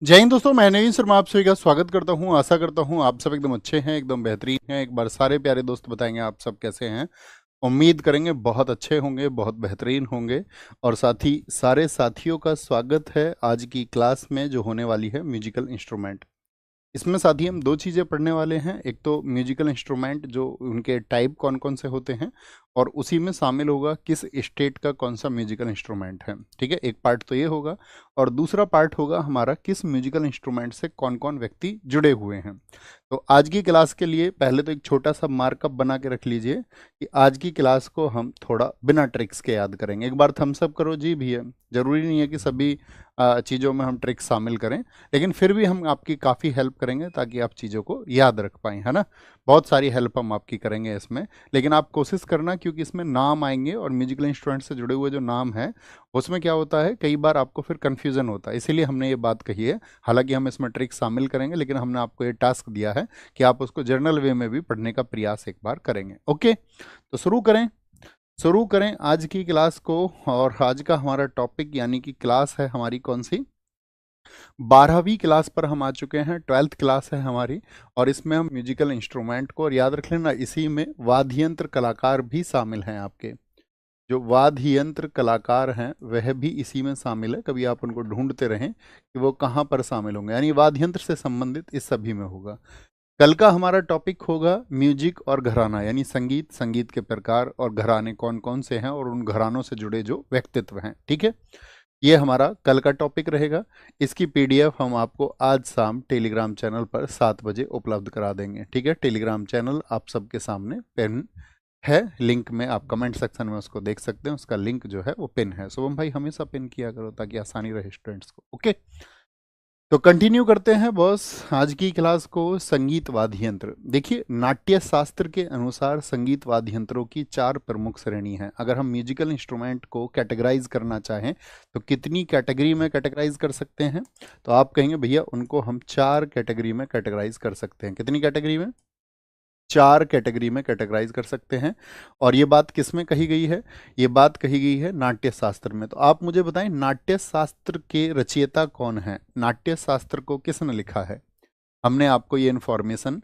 जय हिंद दोस्तों, मैं नवीन शर्मा आप सभी का स्वागत करता हूं। आशा करता हूं आप सब एकदम अच्छे हैं, एकदम बेहतरीन हैं। एक बार सारे प्यारे दोस्त बताएंगे आप सब कैसे हैं। उम्मीद करेंगे बहुत अच्छे होंगे, बहुत बेहतरीन होंगे। और साथ ही सारे साथियों का स्वागत है आज की क्लास में जो होने वाली है म्यूजिकल इंस्ट्रूमेंट। इसमें साथी हम दो चीज़ें पढ़ने वाले हैं। एक तो म्यूजिकल इंस्ट्रूमेंट जो उनके टाइप कौन कौन से होते हैं, और उसी में शामिल होगा किस स्टेट का कौन सा म्यूजिकल इंस्ट्रूमेंट है। ठीक है, एक पार्ट तो ये होगा। और दूसरा पार्ट होगा हमारा किस म्यूजिकल इंस्ट्रूमेंट से कौन कौन व्यक्ति जुड़े हुए हैं। तो आज की क्लास के लिए पहले तो एक छोटा सा मार्कअप बना के रख लीजिए कि आज की क्लास को हम थोड़ा बिना ट्रिक्स के याद करेंगे। एक बार थम्स अप करो जी भैया। जरूरी नहीं है कि सभी चीज़ों में हम ट्रिक्स शामिल करें, लेकिन फिर भी हम आपकी काफ़ी हेल्प करेंगे ताकि आप चीज़ों को याद रख पाएँ, है ना। बहुत सारी हेल्प हम आपकी करेंगे इसमें। लेकिन आप कोशिश करना, क्योंकि इसमें नाम आएंगे और म्यूजिकल इंस्ट्रूमेंट से जुड़े हुए जो नाम हैं उसमें क्या होता है, कई बार आपको फिर कन्फ्यूज़न होता है, इसीलिए हमने ये बात कही है। हालांकि हम इसमें ट्रिक्स शामिल करेंगे, लेकिन हमने आपको ये टास्क दिया है कि आप उसको जर्नल वे में भी पढ़ने का प्रयास एक बार करेंगे। ओके, तो शुरू करें आज की क्लास को। और आज का हमारा टॉपिक यानी कि क्लास है हमारी कौन सी, 12वीं क्लास पर हम आ चुके हैं। 12th क्लास है हमारी, और इसमें हम म्यूजिकल इंस्ट्रूमेंट को, और याद रख लेना इसी में वाद्य यंत्र कलाकार भी शामिल हैं। आपके जो वाद्य यंत्र कलाकार हैं वह भी इसी में शामिल है। कभी आप उनको ढूंढते रहें कि वो कहाँ पर शामिल होंगे, यानी वाद्य यंत्र से संबंधित इस सभी में होगा। कल का हमारा टॉपिक होगा म्यूजिक और घराना, यानी संगीत, संगीत के प्रकार और घराने कौन कौन से हैं, और उन घरानों से जुड़े जो व्यक्तित्व हैं। ठीक है, ये हमारा कल का टॉपिक रहेगा। इसकी पीडीएफ हम आपको आज शाम टेलीग्राम चैनल पर 7 बजे उपलब्ध करा देंगे। ठीक है, टेलीग्राम चैनल आप सबके सामने पिन है, लिंक में आप कमेंट सेक्शन में उसको देख सकते हैं। उसका लिंक जो है वो पिन है। शुभम भाई हमेशा पिन किया करो ताकि आसानी रहे स्टूडेंट्स को। ओके, तो कंटिन्यू करते हैं बॉस आज की क्लास को। संगीत वाद्य यंत्र, देखिए नाट्य शास्त्र के अनुसार संगीत वाद्य यंत्रों की 4 प्रमुख श्रेणी हैं। अगर हम म्यूजिकल इंस्ट्रूमेंट को कैटेगराइज करना चाहें तो कितनी कैटेगरी में कैटेगराइज कर सकते हैं, तो आप कहेंगे भैया उनको हम 4 कैटेगरी में कैटेगराइज कर सकते हैं। कितनी कैटेगरी में? 4 कैटेगरी में कैटेगराइज कर सकते हैं। और ये बात किस में कही गई है? ये बात कही गई है नाट्य शास्त्र में। तो आप मुझे बताएं नाट्य शास्त्र के रचयिता कौन है, नाट्य शास्त्र को किसने लिखा है? हमने आपको ये इन्फॉर्मेशन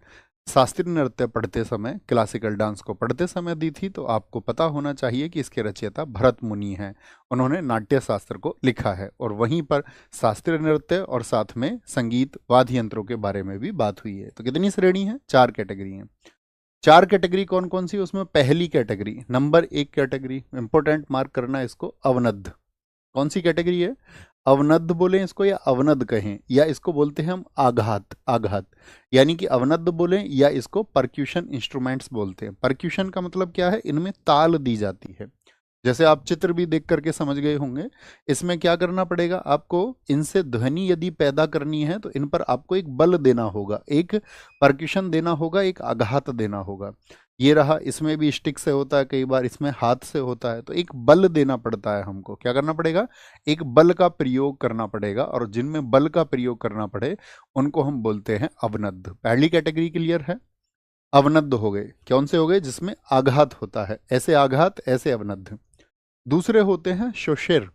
शास्त्रीय नृत्य पढ़ते समय, क्लासिकल डांस को पढ़ते समय दी थी, तो आपको पता होना चाहिए कि इसके रचयिता भरत मुनि हैं। उन्होंने नाट्य शास्त्र को लिखा है, और वहीं पर शास्त्रीय नृत्य और साथ में संगीत वाद्य यंत्रों के बारे में भी बात हुई है। तो कितनी श्रेणी है? 4 कैटेगरी हैं। 4 कैटेगरी कौन कौन सी? उसमें पहली category, number 1 category, important mark करना इसको, अवनद्ध। कौन सी कैटेगरी है? अवनद्ध बोलें इसको या अवनद्ध कहें, या इसको बोलते हैं हम आघात। आघात यानी कि अवनद्ध बोलें, या इसको परक्यूशन इंस्ट्रूमेंट्स बोलते हैं। परक्यूशन का मतलब क्या है? इनमें ताल दी जाती है। जैसे आप चित्र भी देख करके समझ गए होंगे। इसमें क्या करना पड़ेगा आपको? इनसे ध्वनि यदि पैदा करनी है तो इन पर आपको एक बल देना होगा, एक परक्यूशन देना होगा, एक आघात देना होगा। ये रहा, इसमें भी स्टिक से होता है, कई बार इसमें हाथ से होता है। तो एक बल देना पड़ता है हमको। क्या करना पड़ेगा? एक बल का प्रयोग करना पड़ेगा, और जिनमें बल का प्रयोग करना पड़े उनको हम बोलते हैं अवनद्ध। पहली कैटेगरी क्लियर है? अवनद्ध हो गए। कौन से हो गए? जिसमें आघात होता है, ऐसे आघात, ऐसे अवनद्ध। दूसरे होते हैं शोशेर।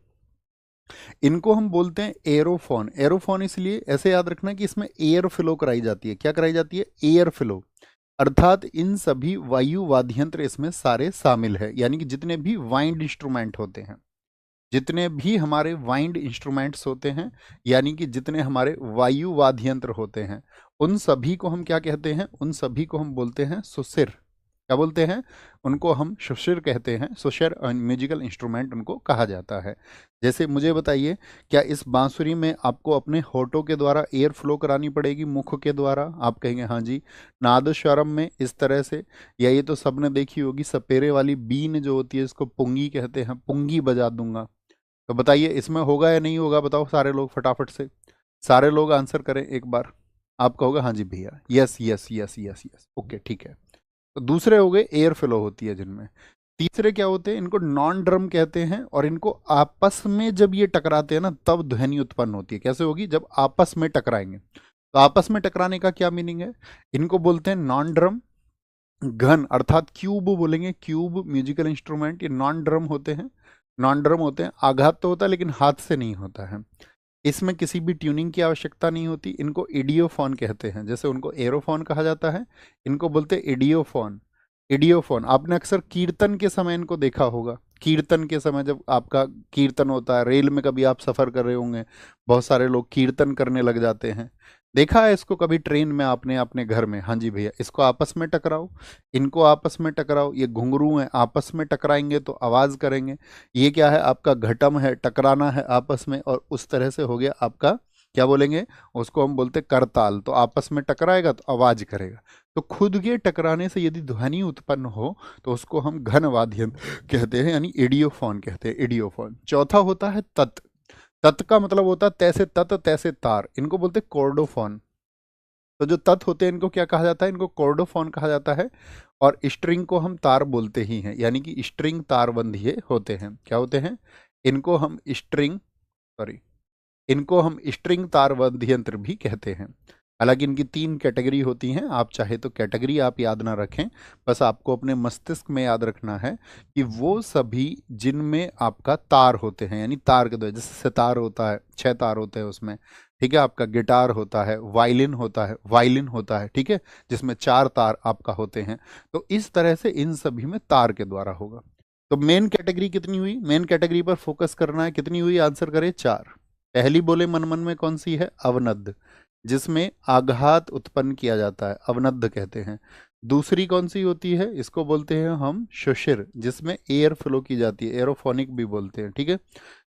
इनको हम बोलते हैं एरोफोन। एरोफोन इसलिए ऐसे याद रखना कि इसमें एयर फ्लो कराई जाती है। क्या कराई जाती है? Air flow. अर्थात इन सभी वायु वाद्य यंत्र इसमें सारे शामिल है, यानी कि जितने भी वाइंड इंस्ट्रूमेंट होते हैं, जितने भी हमारे वाइंड इंस्ट्रूमेंट्स होते हैं, यानी कि जितने हमारे वायु वाद्य यंत्र होते हैं, उन सभी को हम क्या कहते हैं? उन सभी को हम बोलते हैं सुसिर। क्या बोलते हैं? उनको हम सुशिर कहते हैं। सुशिर म्यूजिकल इंस्ट्रूमेंट उनको कहा जाता है। जैसे मुझे बताइए, क्या इस बांसुरी में आपको अपने होठों के द्वारा एयर फ्लो करानी पड़ेगी, मुख के द्वारा? आप कहेंगे हाँ जी। नादस्वरम में इस तरह से, या ये तो सबने देखी होगी, सपेरे वाली बीन जो होती है इसको पुंगी कहते हैं, पुंगी बजा दूंगा। तो बताइए इसमें होगा या नहीं होगा? बताओ सारे लोग फटाफट से, सारे लोग आंसर करें एक बार। आप कहोगे हाँ जी भैया, yes yes yes yes yes, okay ठीक है। तो दूसरे हो गए एयर फ्लो होती है जिनमें। तीसरे क्या होते हैं? इनको नॉन ड्रम कहते हैं, और इनको आपस में जब ये टकराते हैं ना तब ध्वनि उत्पन्न होती है। कैसे होगी? जब आपस में टकराएंगे। तो आपस में टकराने का क्या मीनिंग है? इनको बोलते हैं नॉन ड्रम। घन अर्थात क्यूब बोलेंगे, क्यूब म्यूजिकल इंस्ट्रूमेंट ये नॉन ड्रम होते हैं। नॉन ड्रम होते हैं। आघात तो होता है लेकिन हाथ से नहीं होता है। इसमें किसी भी ट्यूनिंग की आवश्यकता नहीं होती। इनको इडियोफोन कहते हैं। जैसे उनको एरोफोन कहा जाता है, इनको बोलते हैं इडियोफोन। इडियोफोन आपने अक्सर कीर्तन के समय इनको देखा होगा। कीर्तन के समय जब आपका कीर्तन होता है, रेल में कभी आप सफर कर रहे होंगे, बहुत सारे लोग कीर्तन करने लग जाते हैं। देखा है इसको कभी ट्रेन में आपने अपने घर में? हाँ जी भैया, इसको आपस में टकराओ, इनको आपस में टकराओ। ये घुंघरू हैं, आपस में टकराएंगे तो आवाज करेंगे। ये क्या है? आपका घटम है, टकराना है आपस में, और उस तरह से हो गया आपका, क्या बोलेंगे उसको, हम बोलते करताल। तो आपस में टकराएगा तो आवाज करेगा। तो खुद के टकराने से यदि ध्वनि उत्पन्न हो तो उसको हम घन वाद्य यंत्र कहते हैं, यानी इडियोफोन कहते हैं, इडियोफोन। चौथा होता है तत्। तत् का मतलब होता है तैसे तत् तैसे तार, इनको बोलते हैं कॉर्डोफोन। तो जो तत् होते हैं इनको क्या कहा जाता है? इनको कॉर्डोफोन कहा जाता है। और स्ट्रिंग को हम तार बोलते ही हैं, यानी कि स्ट्रिंग तारबंधिये होते हैं। क्या होते हैं? इनको हम स्ट्रिंग, सॉरी, इनको हम स्ट्रिंग तारबद्ध यंत्र भी कहते हैं। हालांकि इनकी 3 कैटेगरी होती हैं। आप चाहे तो कैटेगरी आप याद ना रखें, बस आपको अपने मस्तिष्क में याद रखना है कि वो सभी जिनमें आपका तार होते हैं, यानी तार के द्वारा, जैसे सितार होता है 6 तार होते हैं उसमें, ठीक है। आपका गिटार होता है, वायलिन होता है, वायलिन होता है, ठीक है, जिसमें 4 तार आपका होते हैं। तो इस तरह से इन सभी में तार के द्वारा होगा। तो मेन कैटेगरी कितनी हुई? मेन कैटेगरी पर फोकस करना है। कितनी हुई? आंसर करें 4। पहली बोले मन मन में कौन सी है? अवनद्ध, जिसमें आघात उत्पन्न किया जाता है, अवनद्ध कहते हैं। दूसरी कौन सी होती है? इसको बोलते हैं हम शुशिर, जिसमें एयर फ्लो की जाती है, एरोफोनिक भी बोलते हैं, ठीक है।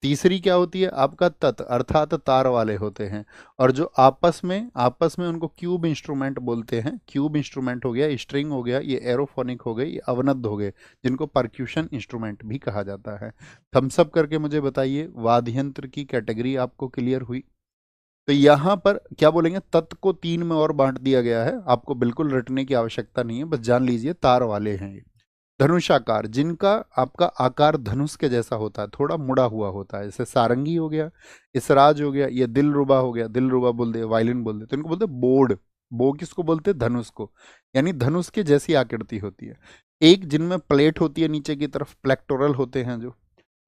तीसरी क्या होती है? आपका तत्, अर्थात तार वाले होते हैं। और जो आपस में उनको क्यूब इंस्ट्रूमेंट बोलते हैं। क्यूब इंस्ट्रूमेंट हो गया, स्ट्रिंग हो गया, ये एरोफोनिक हो गए, ये अवनद्ध हो गए, जिनको परक्यूशन इंस्ट्रूमेंट भी कहा जाता है। थम्सअप करके मुझे बताइए, वाद्य यंत्र की कैटेगरी आपको क्लियर हुई? तो यहां पर क्या बोलेंगे, तत्व को 3 में और बांट दिया गया है। आपको बिल्कुल रटने की आवश्यकता नहीं है, बस जान लीजिए तार वाले हैं ये। धनुषाकार, जिनका आपका आकार धनुष के जैसा होता है, थोड़ा मुड़ा हुआ होता है, जैसे सारंगी हो गया, इसराज हो गया, ये दिलरुबा हो गया, दिलरुबा बोल दे, वायलिन बोल दे, तो इनको बोलते बोर्ड। बो किसको बोलते? धनुष को। यानी धनुष के जैसी आकृति होती है। एक जिनमें प्लेट होती है नीचे की तरफ, प्लेक्टोरल होते हैं जो,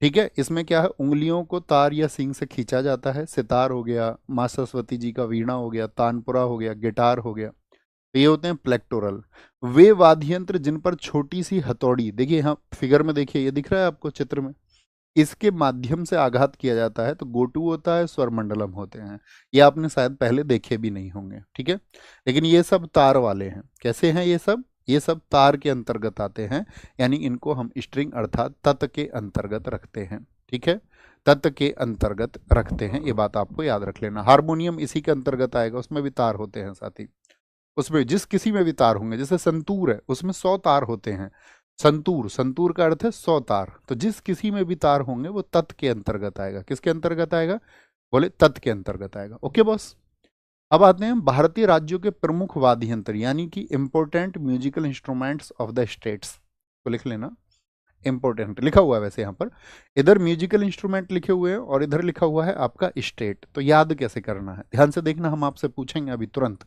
ठीक है। इसमें क्या है? उंगलियों को तार या सींग से खींचा जाता है। सितार हो गया, माँ सरस्वती जी का वीणा हो गया, तानपुरा हो गया, गिटार हो गया, तो ये होते हैं प्लेक्टोरल। वे वाद्य यंत्र जिन पर छोटी सी हथौड़ी, देखिए यहाँ फिगर में देखिए, ये दिख रहा है आपको चित्र में, इसके माध्यम से आघात किया जाता है, तो गोटू होता है, स्वर मंडलम होते हैं। ये आपने शायद पहले देखे भी नहीं होंगे, ठीक है। लेकिन ये सब तार वाले हैं। कैसे हैं ये सब? ये सब तार के अंतर्गत आते हैं, यानी इनको हम स्ट्रिंग अर्थात तत् के अंतर्गत रखते हैं, ठीक है। तत् के अंतर्गत रखते हैं, ये बात आपको याद रख लेना। हारमोनियम इसी के अंतर्गत आएगा, उसमें भी तार होते हैं साथ ही। उसमें जिस किसी में भी तार होंगे, जैसे संतूर है उसमें 100 तार होते हैं। संतूर, संतूर का अर्थ है 100 तार। तो जिस किसी में भी तार होंगे वो तत् के अंतर्गत आएगा। किसके अंतर्गत आएगा? बोले तत् के अंतर्गत आएगा। Okay boss. अब आते हैं भारतीय राज्यों के प्रमुख वाद्य यंत्र, यानी कि important musical instruments of the states को लिख लेना। इंपोर्टेंट लिखा हुआ है वैसे यहाँ पर, इधर म्यूजिकल इंस्ट्रूमेंट लिखे हुए हैं और इधर लिखा हुआ है आपका स्टेट। तो याद कैसे करना है, ध्यान से देखना, हम आपसे पूछेंगे अभी तुरंत।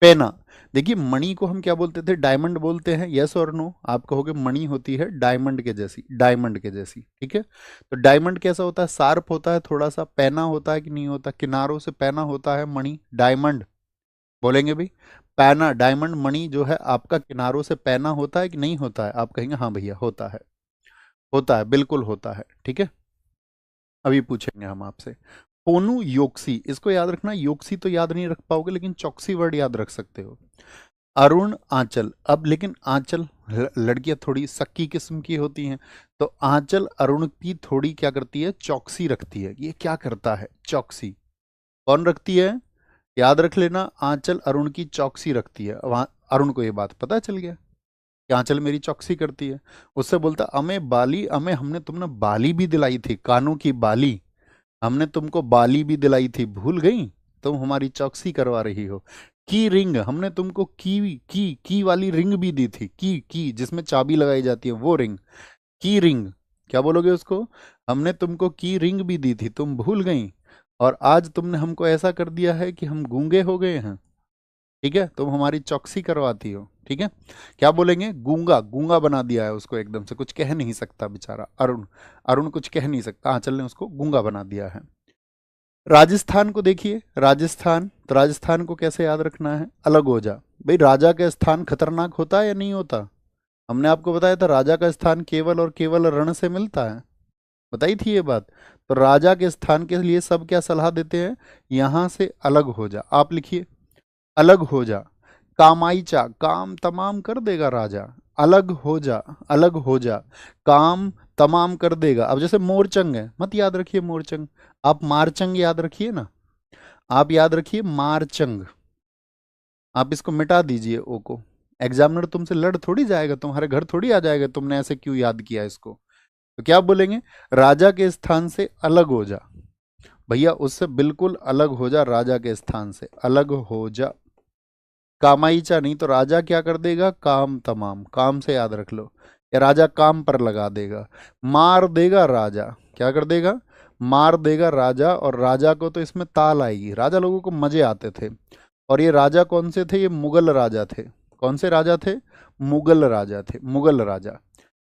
पेना, देखिए मणि को हम क्या बोलते थे? डायमंड बोलते हैं, यस और नो? आप कहोगे मणि होती है डायमंड के जैसी, डायमंड के जैसी, ठीक है। तो डायमंड कैसा होता है? शार्प होता है थोड़ा सा। पैना होता है कि नहीं होता? किनारों से पैना होता है मणि। डायमंड बोलेंगे भाई, पैना, डायमंड मणि जो है आपका किनारों से पैना होता है कि नहीं होता है? आप कहेंगे हाँ भैया होता है, होता है, बिल्कुल होता है, ठीक है। अभी पूछेंगे हम आपसे। पोनु योक्सी, इसको याद रखना। योक्सी तो याद नहीं रख पाओगे, लेकिन चौकसी वर्ड याद रख सकते हो। अरुण आंचल, अब लेकिन आंचल, लड़कियां थोड़ी सक्की किस्म की होती हैं, तो आंचल अरुण की थोड़ी क्या करती है? चौकसी रखती है। ये क्या करता है? चौकसी। कौन रखती है? याद रख लेना, आंचल अरुण की चौकसी रखती है। वहां अरुण को ये बात पता चल गया कि आंचल मेरी चौकसी करती है। उससे बोलता, अमे बाली, अमे हमने तुमने बाली भी दिलाई थी, कानों की बाली, हमने तुमको बाली भी दिलाई थी, भूल गई? तुम हमारी चौकसी करवा रही हो। की रिंग, हमने तुमको की वाली रिंग भी दी थी, की जिसमें चाबी लगाई जाती है, वो रिंग, की रिंग। क्या बोलोगे उसको? हमने तुमको की रिंग भी दी थी, तुम भूल गई, और आज तुमने हमको ऐसा कर दिया है कि हम गूंगे हो गए हैं, ठीक है। तुम हमारी चौकसी करवाती हो, ठीक है। क्या बोलेंगे? गूंगा, गूंगा बना दिया है उसको, एकदम से कुछ कह नहीं सकता बेचारा अरुण। अरुण कुछ कह नहीं सकता, आंचल ने उसको गूंगा बना दिया है। राजस्थान को देखिए, राजस्थान, तो राजस्थान को कैसे याद रखना है, अलग हो जा। भाई राजा का स्थान खतरनाक होता है या नहीं होता? हमने आपको बताया था राजा का स्थान केवल और केवल रण से मिलता है, बताई थी ये बात। तो राजा के स्थान के लिए सब क्या सलाह देते हैं, यहां से अलग हो जा। आप लिखिए अलग हो जा। कामाईचा, काम तमाम कर देगा राजा, अलग हो जा, अलग हो जा, काम तमाम कर देगा। अब जैसे मोरचंग है, मत याद रखिए मोरचंग, आप मारचंग याद रखिए ना, आप याद रखिए मारचंग, आप इसको मिटा दीजिए ओ को। एग्जामिनर तुमसे लड़ थोड़ी जाएगा, तुम्हारे घर थोड़ी आ जाएगा तुमने ऐसे क्यों याद किया इसको। तो क्या बोलेंगे, राजा के स्थान से अलग हो जा, भैया उससे बिल्कुल अलग हो जा, राजा के स्थान से अलग हो जा। कामाईचा नहीं तो राजा क्या कर देगा, काम तमाम, काम से याद रख लो, या राजा काम पर लगा देगा। मार देगा राजा, क्या कर देगा, मार देगा राजा। और राजा को तो इसमें ताल आएगी, राजा लोगों को मजे आते थे। और ये राजा कौन से थे, ये मुगल राजा थे। कौन से राजा थे, मुगल राजा थे, मुगल राजा।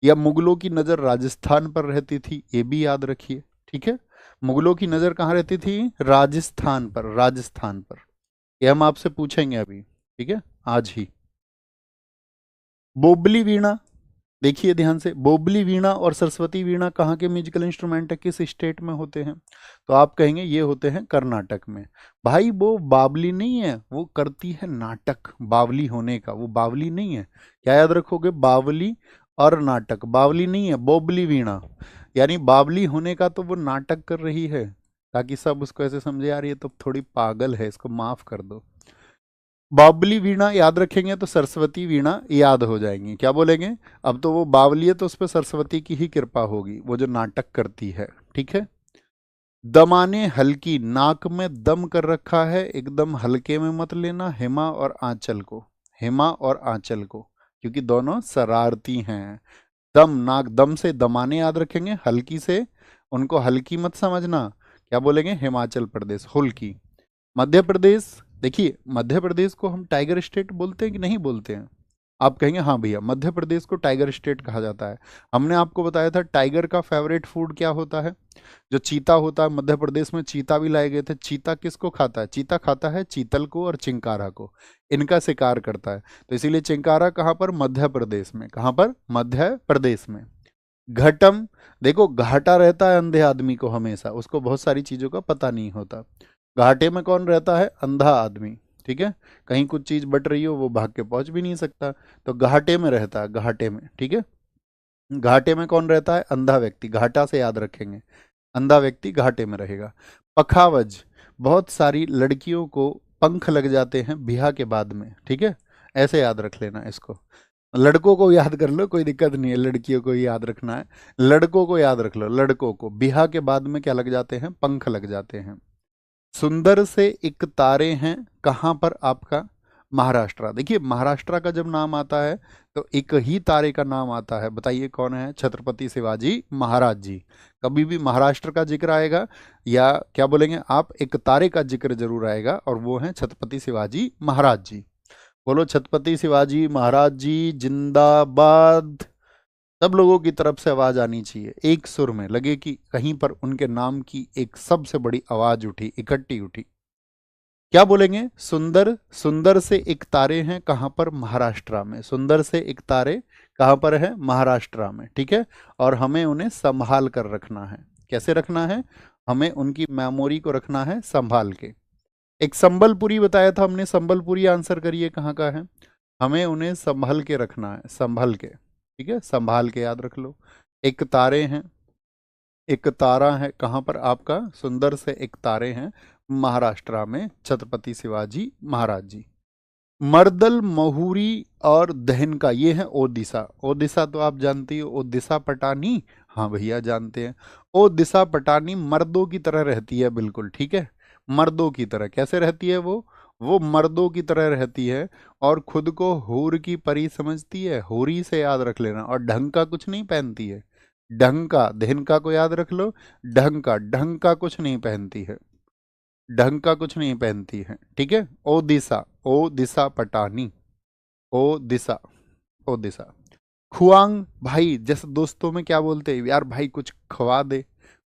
या मुगलों की नज़र राजस्थान पर रहती थी, ये भी याद रखिए, ठीक है। मुगलों की नज़र कहाँ रहती थी, राजस्थान पर, राजस्थान पर। ये हम आपसे पूछेंगे अभी, ठीक है, आज ही। बोबली वीणा, देखिए ध्यान से, बोबली वीणा और सरस्वती वीणा कहाँ के म्यूजिकल इंस्ट्रूमेंट है, किस स्टेट में होते हैं? तो आप कहेंगे ये होते हैं कर्नाटक में। भाई वो बावली नहीं है, वो करती है नाटक, बावली होने का, वो बावली नहीं है। क्या याद रखोगे, बावली और नाटक, बावली नहीं है, बोबली वीणा। यानी बावली होने का तो वो नाटक कर रही है, ताकि सब उसको ऐसे समझे यार ये तो थोड़ी पागल है, इसको माफ कर दो। बावली वीणा याद रखेंगे तो सरस्वती वीणा याद हो जाएंगी। क्या बोलेंगे, अब तो वो बावली है तो उस पर सरस्वती की ही कृपा होगी, वो जो नाटक करती है, ठीक है। दमाने हल्की, नाक में दम कर रखा है, एकदम हल्के में मत लेना हेमा और आंचल को, हेमा और आंचल को, क्योंकि दोनों शरारती हैं। दम, नाक, दम से दमाने याद रखेंगे, हल्की से उनको हल्की मत समझना। क्या बोलेंगे, हिमाचल प्रदेश हुल्की। मध्य प्रदेश, देखिए मध्य प्रदेश को हम टाइगर स्टेट बोलते हैं कि नहीं बोलते हैं? आप कहेंगे हाँ भैया मध्य प्रदेश को टाइगर स्टेट कहा जाता है। हमने आपको बताया था टाइगर का फेवरेट फूड क्या होता है, जो चीता होता है। मध्य प्रदेश में चीता भी लाए गए थे। चीता किसको खाता है, चीता खाता है चीतल को और चिंकारा को, इनका शिकार करता है। तो इसीलिए चिंकारा कहाँ पर, मध्य प्रदेश में। कहाँ पर, मध्य प्रदेश में। घटम, देखो घाटा रहता है अंधे आदमी को हमेशा, उसको बहुत सारी चीजों का पता नहीं होता। घाटे में कौन रहता है, अंधा आदमी, ठीक है। कहीं कुछ चीज बट रही हो वो भाग के पहुंच भी नहीं सकता, तो घाटे में रहता है, घाटे में, ठीक है। घाटे में कौन रहता है, अंधा व्यक्ति, घाटा से याद रखेंगे, अंधा व्यक्ति घाटे में रहेगा। पखावज, बहुत सारी लड़कियों को पंख लग जाते हैं ब्याह के बाद में, ठीक है, ऐसे याद रख लेना इसको। लड़कों को याद कर लो, कोई दिक्कत नहीं है, लड़कियों को याद रखना है, लड़कों को याद रख लो। लड़कों को ब्याह के बाद में क्या लग जाते हैं, पंख लग जाते हैं। सुंदर से एक तारे हैं, कहाँ पर आपका, महाराष्ट्र। देखिए महाराष्ट्र का जब नाम आता है तो एक ही तारे का नाम आता है, बताइए कौन है, छत्रपति शिवाजी महाराज जी। कभी भी महाराष्ट्र का जिक्र आएगा या क्या बोलेंगे आप, एक तारे का जिक्र जरूर आएगा, और वो है छत्रपति शिवाजी महाराज जी। बोलो छत्रपति शिवाजी महाराज जी जिंदाबाद। सब लोगों की तरफ से आवाज आनी चाहिए, एक सुर में लगे कि कहीं पर उनके नाम की एक सबसे बड़ी आवाज उठी, इकट्ठी उठी। क्या बोलेंगे, सुंदर, सुंदर से एक तारे हैं कहाँ पर, महाराष्ट्र में। सुंदर से एक तारे कहाँ पर है, महाराष्ट्र में, ठीक है। और हमें उन्हें संभाल कर रखना है। कैसे रखना है, हमें उनकी मेमोरी को रखना है संभाल के। एक संबलपुरी बताया था हमने, संबलपुरी आंसर करिए कहाँ का है, हमें उन्हें संभल के रखना है, संभल के, ठीक है, संभाल के याद रख लो। एक तारे हैं, एक तारा है कहाँ पर आपका, सुंदर से एक तारे हैं महाराष्ट्र में, छत्रपति शिवाजी महाराज जी। मर्दल, महुरी और दहन का, ये है ओडिशा। ओडिशा तो आप जानती हो, ओडिशा पटानी, हाँ भैया जानते हैं। ओडिशा पटानी मर्दों की तरह रहती है, बिल्कुल ठीक है, मर्दों की तरह। कैसे रहती है वो मर्दों की तरह रहती है, और खुद को हूर की परी समझती है, होरी से याद रख लेना। और ढंग का कुछ नहीं पहनती है, ढंग का, दहन का को याद रख लो, ढंग का कुछ नहीं पहनती है, ढंग का कुछ नहीं पहनती है, ठीक है। ओ दिशा पटानी, ओ दिशा, ओ दिशा। खुआंग, भाई जैसे दोस्तों में क्या बोलते हैं यार, भाई कुछ खवा दे,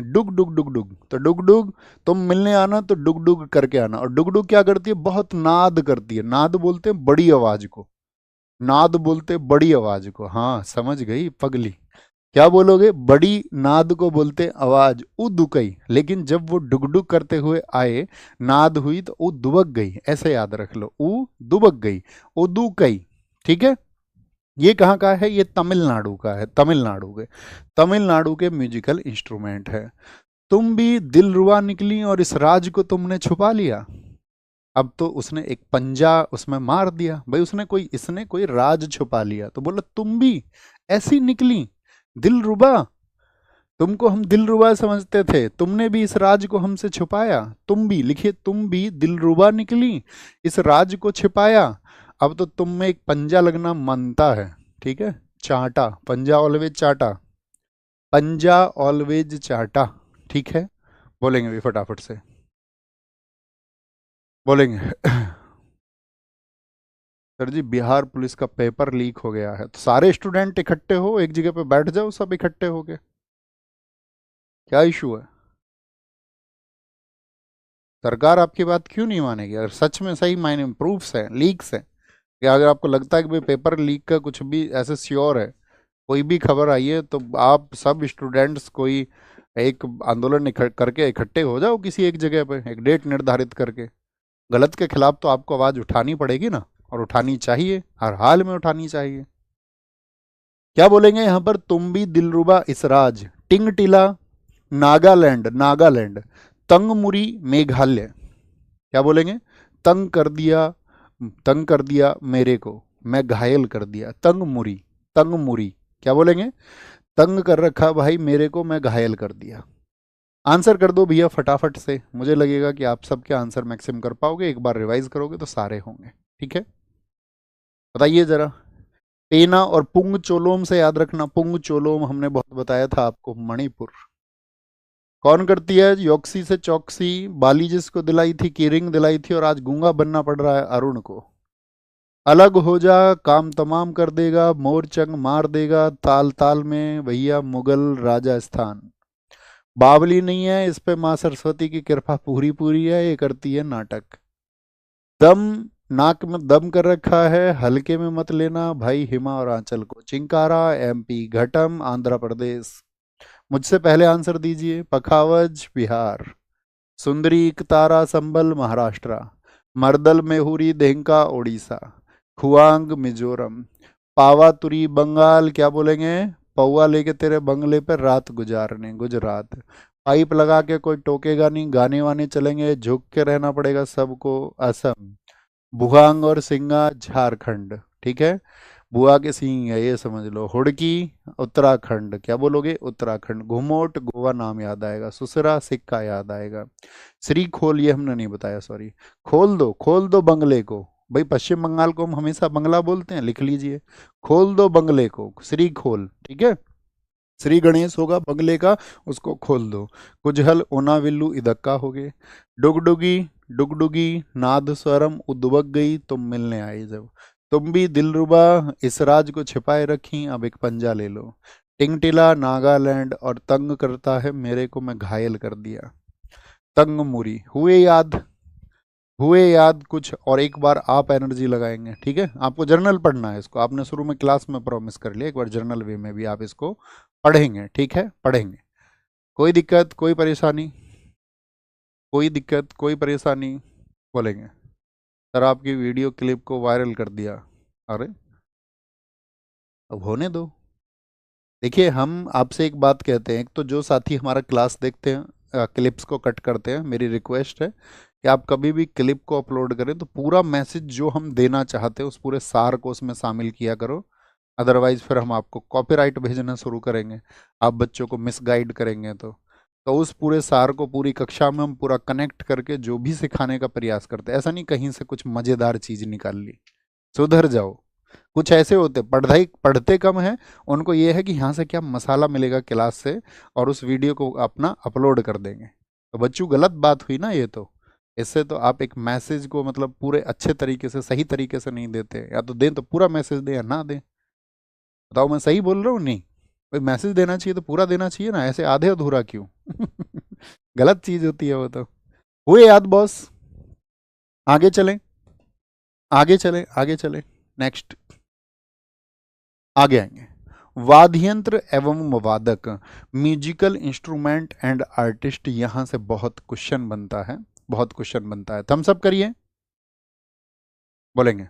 डुग डुग डुग डुग, तो डुग डुग, तुम मिलने आना तो डुग डुग करके आना। और डुग डुग क्या करती है, बहुत नाद करती है। नाद बोलते हैं बड़ी आवाज को, नाद बोलते हैं बड़ी आवाज को। हाँ समझ गई पगली, क्या बोलोगे, बड़ी नाद को बोलते आवाज, उ दुकई। लेकिन जब वो डुगडुग करते हुए आए, नाद हुई तो उ दुबक गई, ऐसे याद रख लो, उ दुबक गई, उ दुकई। ठीक है, ये कहाँ का है, ये तमिलनाडु का है, तमिलनाडु के म्यूजिकल इंस्ट्रूमेंट है। तुम भी दिलरुबा निकली और इस राज को तुमने छुपा लिया। अब तो उसने एक पंजा उसमें मार दिया भाई, इसने कोई राज छुपा लिया, तो बोला तुम भी ऐसी निकली दिलरुबा, तुमको हम दिलरुबा समझते थे, तुमने भी इस राज को हमसे छुपाया। तुम भी लिखिए, तुम भी दिलरुबा निकली, इस राज को छिपाया। अब तो तुम में एक पंजा लगना मनता है। ठीक है, चाटा, पंजा ऑलवेज चाटा, पंजा ऑलवेज चाटा। ठीक है, बोलेंगे भी फटाफट से, बोलेंगे। सर जी बिहार पुलिस का पेपर लीक हो गया है, तो सारे स्टूडेंट इकट्ठे हो एक जगह पे बैठ जाओ, सब इकट्ठे हो गए, क्या इशू है। सरकार आपकी बात क्यों नहीं मानेगी, अगर सच में सही मायने में प्रूफ्स है, लीक्स है, कि अगर आपको लगता है कि भाई पेपर लीक का कुछ भी ऐसे श्योर है, कोई भी खबर आई है, तो आप सब स्टूडेंट्स कोई एक आंदोलन करके इकट्ठे हो जाओ किसी एक जगह पे, एक डेट निर्धारित करके। गलत के खिलाफ तो आपको आवाज उठानी पड़ेगी ना, और उठानी चाहिए, हर हाल में उठानी चाहिए। क्या बोलेंगे यहाँ पर, तुम भी दिलरुबा इसराज, टिंग टिला नागालैंड, नागालैंड, तंगमुरी मेघालय। क्या बोलेंगे, तंग कर दिया, तंग कर दिया मेरे को, मैं घायल कर दिया, तंगमुरी, तंगमुरी। क्या बोलेंगे, तंग कर रखा भाई मेरे को, मैं घायल कर दिया। आंसर कर दो भैया फटाफट से, मुझे लगेगा कि आप सबके आंसर मैक्सिमम कर पाओगे, एक बार रिवाइज करोगे तो सारे होंगे। ठीक है, बताइए जरा। पेना और पुंग चोलोम से याद रखना, पुंग चोलोम हमने बहुत बताया था आपको, मणिपुर। कौन करती है, योक्सी से चौकसी, बाली जिसको दिलाई थी, की रिंग दिलाई थी, और आज गूंगा बनना पड़ रहा है अरुण को। अलग हो जा, काम तमाम कर देगा, मोरचंग मार देगा, ताल ताल में भैया मुगल राजस्थान। बावली नहीं है, इस पे माँ सरस्वती की कृपा पूरी पूरी है, ये करती है नाटक। दम, नाक में दम कर रखा है, हल्के में मत लेना भाई, हिमा और आंचल को। चिंकारा एमपी, घटम आंध्र प्रदेश। मुझसे पहले आंसर दीजिए, पखावज बिहार, सुंदरी तारा संबल महाराष्ट्र, मर्दल मेहुरी देहका उड़ीसा, खुआंग मिजोरम, पावातुरी बंगाल। क्या बोलेंगे, पौवा लेके तेरे बंगले पर रात गुजारने, गुजरात। पाइप लगा के कोई टोकेगा नहीं, गाने वाने चलेंगे, झुक के रहना पड़ेगा सबको, असम। बुहांग और सिंगा झारखंड। ठीक है, बुआ के सिंह है ये समझ लो। हुड़की उत्तराखंड, क्या बोलोगे, उत्तराखंड। घुमोट गोवा नाम याद आएगा, सुसरा सिक्का याद आएगा। श्री खोल ये हमने नहीं बताया, सॉरी। खोल दो, खोल दो बंगले को, भाई पश्चिम बंगाल को हम हमेशा बंगला बोलते हैं, लिख लीजिए, खोल दो बंगले को, श्री खोल। ठीक है, श्री गणेश होगा बंगले का, उसको खोल दो। कुजहल ओना विल्लू इदक्का हो गए। डुगडुगी, डुगडुगी नाद स्वरम उदुबक गई, तुम मिलने आई जब। तुम भी दिलरुबा इस राज को छिपाए रखी, अब एक पंजा ले लो। टिंगटिला नागालैंड, और तंग करता है मेरे को, मैं घायल कर दिया, तंग मुरी। हुए याद, हुए याद कुछ, और एक बार आप एनर्जी लगाएंगे। ठीक है, आपको जर्नल पढ़ना है, इसको आपने शुरू में क्लास में प्रॉमिस कर लिया, एक बार जर्नल वे में भी आप इसको पढ़ेंगे। ठीक है, पढ़ेंगे। कोई दिक्कत, कोई परेशानी, कोई दिक्कत, कोई परेशानी, बोलेंगे। सर आपकी वीडियो क्लिप को वायरल कर दिया, अरे अब होने दो। देखिए हम आपसे एक बात कहते हैं, एक तो जो साथी हमारा क्लास देखते हैं, क्लिप्स को कट करते हैं, मेरी रिक्वेस्ट है कि आप कभी भी क्लिप को अपलोड करें तो पूरा मैसेज जो हम देना चाहते हैं उस पूरे सार को उसमें शामिल किया करो। अदरवाइज फिर हम आपको कॉपीराइट भेजना शुरू करेंगे, आप बच्चों को मिसगाइड करेंगे। तो उस पूरे सार को पूरी कक्षा में हम पूरा कनेक्ट करके जो भी सिखाने का प्रयास करते हैं, ऐसा नहीं कहीं से कुछ मज़ेदार चीज़ निकाल ली। सुधर जाओ। कुछ ऐसे होते पढ़ाई पढ़ते कम है, उनको ये है कि यहाँ से क्या मसाला मिलेगा क्लास से, और उस वीडियो को अपना अपलोड कर देंगे। तो बच्चों गलत बात हुई ना ये तो। इससे तो आप एक मैसेज को मतलब पूरे अच्छे तरीके से सही तरीके से नहीं देते, या तो दें तो पूरा मैसेज दें या ना दें। बताओ मैं सही बोल रहा हूँ नहीं, भाई मैसेज देना चाहिए तो पूरा देना चाहिए ना, ऐसे आधे अधूरा क्यों। गलत चीज होती है वो तो। हुए याद बॉस? आगे चलें, आगे चलें, आगे चलें। नेक्स्ट, आगे आएंगे। वाद्य यंत्र एवं वादक, म्यूजिकल इंस्ट्रूमेंट एंड आर्टिस्ट, यहां से बहुत क्वेश्चन बनता है, बहुत क्वेश्चन बनता है। थम्स अप करिए, बोलेंगे,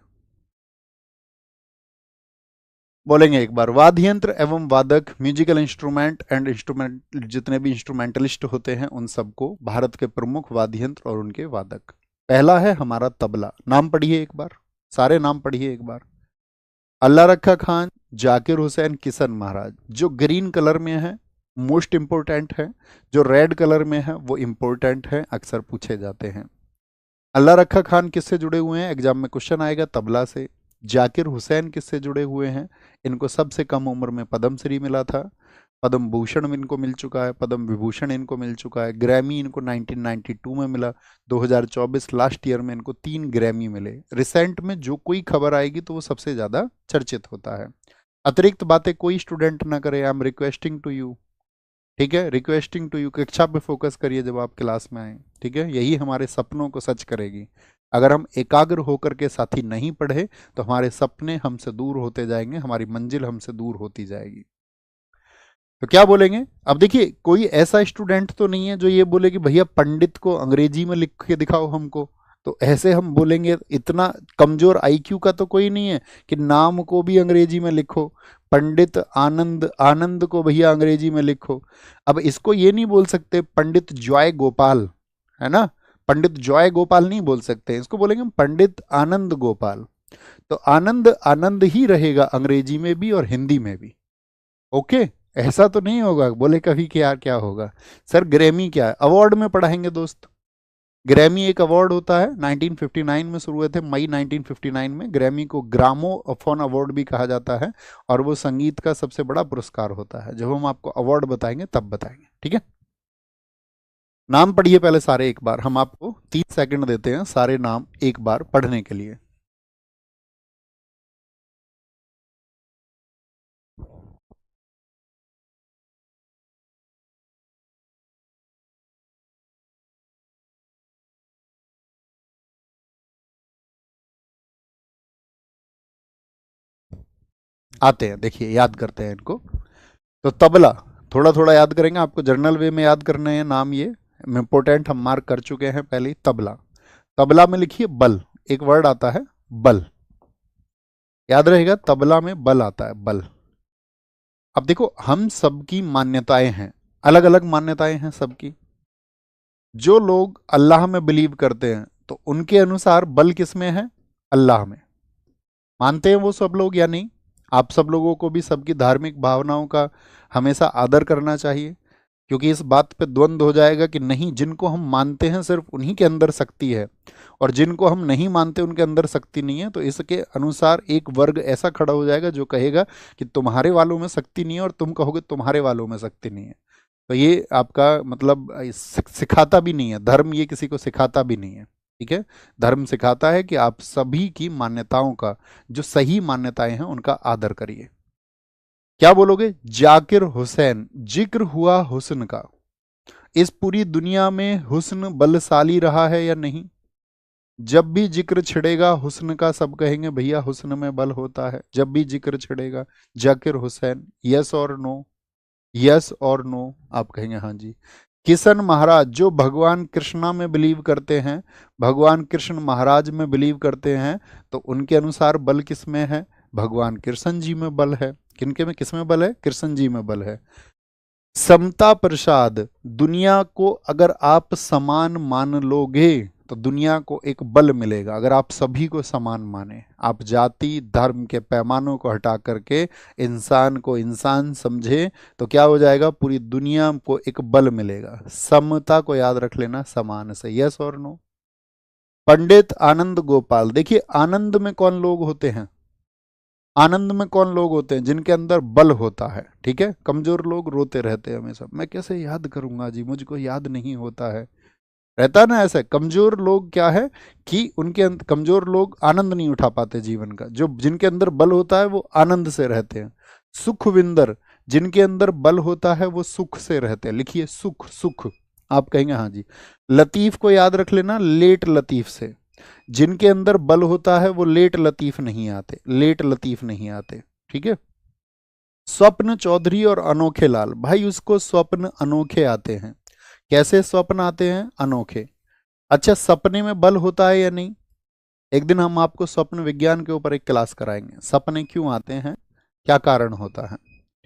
बोलेंगे एक बार। वाद्य यंत्र एवं वादक, म्यूजिकल इंस्ट्रूमेंट एंड इंस्ट्रूमेंट, जितने भी इंस्ट्रूमेंटलिस्ट होते हैं उन सबको भारत के प्रमुख वाद्य यंत्र और उनके वादक। पहला है हमारा तबला। नाम पढ़िए एक बार, सारे नाम पढ़िए एक बार। अल्लाह रखा खान, जाकिर हुसैन, किशन महाराज। जो ग्रीन कलर में है मोस्ट इंपोर्टेंट है, जो रेड कलर में है वो इंपोर्टेंट है, अक्सर पूछे जाते हैं। अल्लाह रखा खान किससे जुड़े हुए हैं? एग्जाम में क्वेश्चन आएगा, तबला से। जाकिर हुसैन किससे जुड़े हुए हैं? इनको सबसे कम उम्र में पद्मश्री मिला था, पद्म भूषण इनको मिल चुका है, पद्म विभूषण इनको मिल चुका है, ग्रैमी इनको 1992 में मिला, 2024 लास्ट ईयर में इनको 3 ग्रैमी मिले। रिसेंट में जो कोई खबर आएगी तो वो सबसे ज़्यादा चर्चित होता है। अतिरिक्त बातें कोई स्टूडेंट ना करे, I am requesting to you, ठीक है, रिक्वेस्टिंग टू यू। कक्षा पे फोकस करिए जब आप क्लास में आए, ठीक है, यही हमारे सपनों को सच करेगी। अगर हम एकाग्र होकर के साथी नहीं पढ़े तो हमारे सपने हमसे दूर होते जाएंगे, हमारी मंजिल हमसे दूर होती जाएगी। तो क्या बोलेंगे? अब देखिए, कोई ऐसा स्टूडेंट तो नहीं है जो ये बोले कि भैया पंडित को अंग्रेजी में लिख के दिखाओ हमको, तो ऐसे हम बोलेंगे। इतना कमजोर आईक्यू का तो कोई नहीं है कि नाम को भी अंग्रेजी में लिखो। पंडित आनंद, आनंद को भैया अंग्रेजी में लिखो। अब इसको ये नहीं बोल सकते पंडित जॉय गोपाल, है ना, पंडित जॉय गोपाल नहीं बोल सकते, इसको बोलेंगे हम पंडित आनंद गोपाल। तो आनंद आनंद ही रहेगा अंग्रेजी में भी और हिंदी में भी। ओके, ऐसा तो नहीं होगा बोले कभी कि यार क्या होगा सर, ग्रैमी क्या है? अवार्ड में पढ़ाएंगे दोस्त। ग्रैमी एक अवार्ड होता है, 1959 में शुरू हुए थे, मई 1959 में। ग्रैमी को ग्रामोफोन अवार्ड भी कहा जाता है और वो संगीत का सबसे बड़ा पुरस्कार होता है। जब हम आपको अवार्ड बताएंगे तब बताएंगे, ठीक है। नाम पढ़िए पहले सारे एक बार, हम आपको 3 सेकंड देते हैं सारे नाम एक बार पढ़ने के लिए। आते हैं, देखिए याद करते हैं इनको। तो तबला थोड़ा थोड़ा याद करेंगे, आपको जर्नल वे में याद करने हैं नाम, ये इंपोर्टेंट हम मार्क कर चुके हैं पहले ही। तबला, तबला में लिखिए बल, एक वर्ड आता है बल, याद रहेगा, तबला में बल आता है, बल। अब देखो, हम सबकी मान्यताएं हैं, अलग अलग मान्यताएं हैं सबकी। जो लोग अल्लाह में बिलीव करते हैं तो उनके अनुसार बल किस में है? अल्लाह में। मानते हैं वो सब लोग या नहीं? आप सब लोगों को भी सबकी धार्मिक भावनाओं का हमेशा आदर करना चाहिए, क्योंकि इस बात पे द्वंद्व हो जाएगा कि नहीं, जिनको हम मानते हैं सिर्फ उन्हीं के अंदर शक्ति है और जिनको हम नहीं मानते उनके अंदर शक्ति नहीं है। तो इसके अनुसार एक वर्ग ऐसा खड़ा हो जाएगा जो कहेगा कि तुम्हारे वालों में शक्ति नहीं है और तुम कहोगे तुम्हारे वालों में शक्ति नहीं है। तो ये आपका मतलब सिखाता भी नहीं है धर्म, ये किसी को सिखाता भी नहीं है, ठीक है। धर्म सिखाता है कि आप सभी की मान्यताओं का, जो सही मान्यताएं हैं उनका आदर करिए। क्या बोलोगे? जाकिर हुसैन, जिक्र हुआ हुस्न का, इस पूरी दुनिया में हुस्न बलशाली रहा है या नहीं? जब भी जिक्र छिड़ेगा हुस्न का सब कहेंगे भैया हुस्न में बल होता है, जब भी जिक्र छिड़ेगा। जाकिर हुसैन, यस और नो? यस और नो आप कहेंगे हाँ जी। किशन महाराज, जो भगवान कृष्णा में बिलीव करते हैं, भगवान कृष्ण महाराज में बिलीव करते हैं, तो उनके अनुसार बल किस में है? भगवान कृष्ण जी में बल है। किनके में, किस में बल है? कृष्ण जी में बल है। समता प्रसाद, दुनिया को अगर आप समान मान लोगे तो दुनिया को एक बल मिलेगा। अगर आप सभी को समान माने, आप जाति धर्म के पैमानों को हटा करके इंसान को इंसान समझे, तो क्या हो जाएगा? पूरी दुनिया को एक बल मिलेगा। समता को याद रख लेना, समान से। यस और नो? पंडित आनंद गोपाल, देखिए आनंद में कौन लोग होते हैं? आनंद में कौन लोग होते हैं? जिनके अंदर बल होता है, ठीक है। कमजोर लोग रोते रहते हैं हमेशा, मैं कैसे याद करूंगा जी, मुझको याद नहीं होता है, रहता ना ऐसा। कमजोर लोग क्या है कि कमजोर लोग आनंद नहीं उठा पाते जीवन का। जो जिनके अंदर बल होता है वो आनंद से रहते हैं। सुखविंदर, जिनके अंदर बल होता है वो सुख से रहते हैं। लिखिए सुख, सुख। आप कहेंगे हाँ जी। लतीफ को याद रख लेना, लेट लतीफ से। जिनके अंदर बल होता है वो लेट लतीफ नहीं आते, लेट लतीफ नहीं आते। ठीक है। स्वप्न चौधरी और अनोखे लाल, भाई उसको स्वप्न अनोखे आते हैं। कैसे स्वप्न आते हैं? अनोखे। अच्छा, सपने में बल होता है या नहीं? एक दिन हम आपको स्वप्न विज्ञान के ऊपर एक क्लास कराएंगे, सपने क्यों आते हैं, क्या कारण होता है।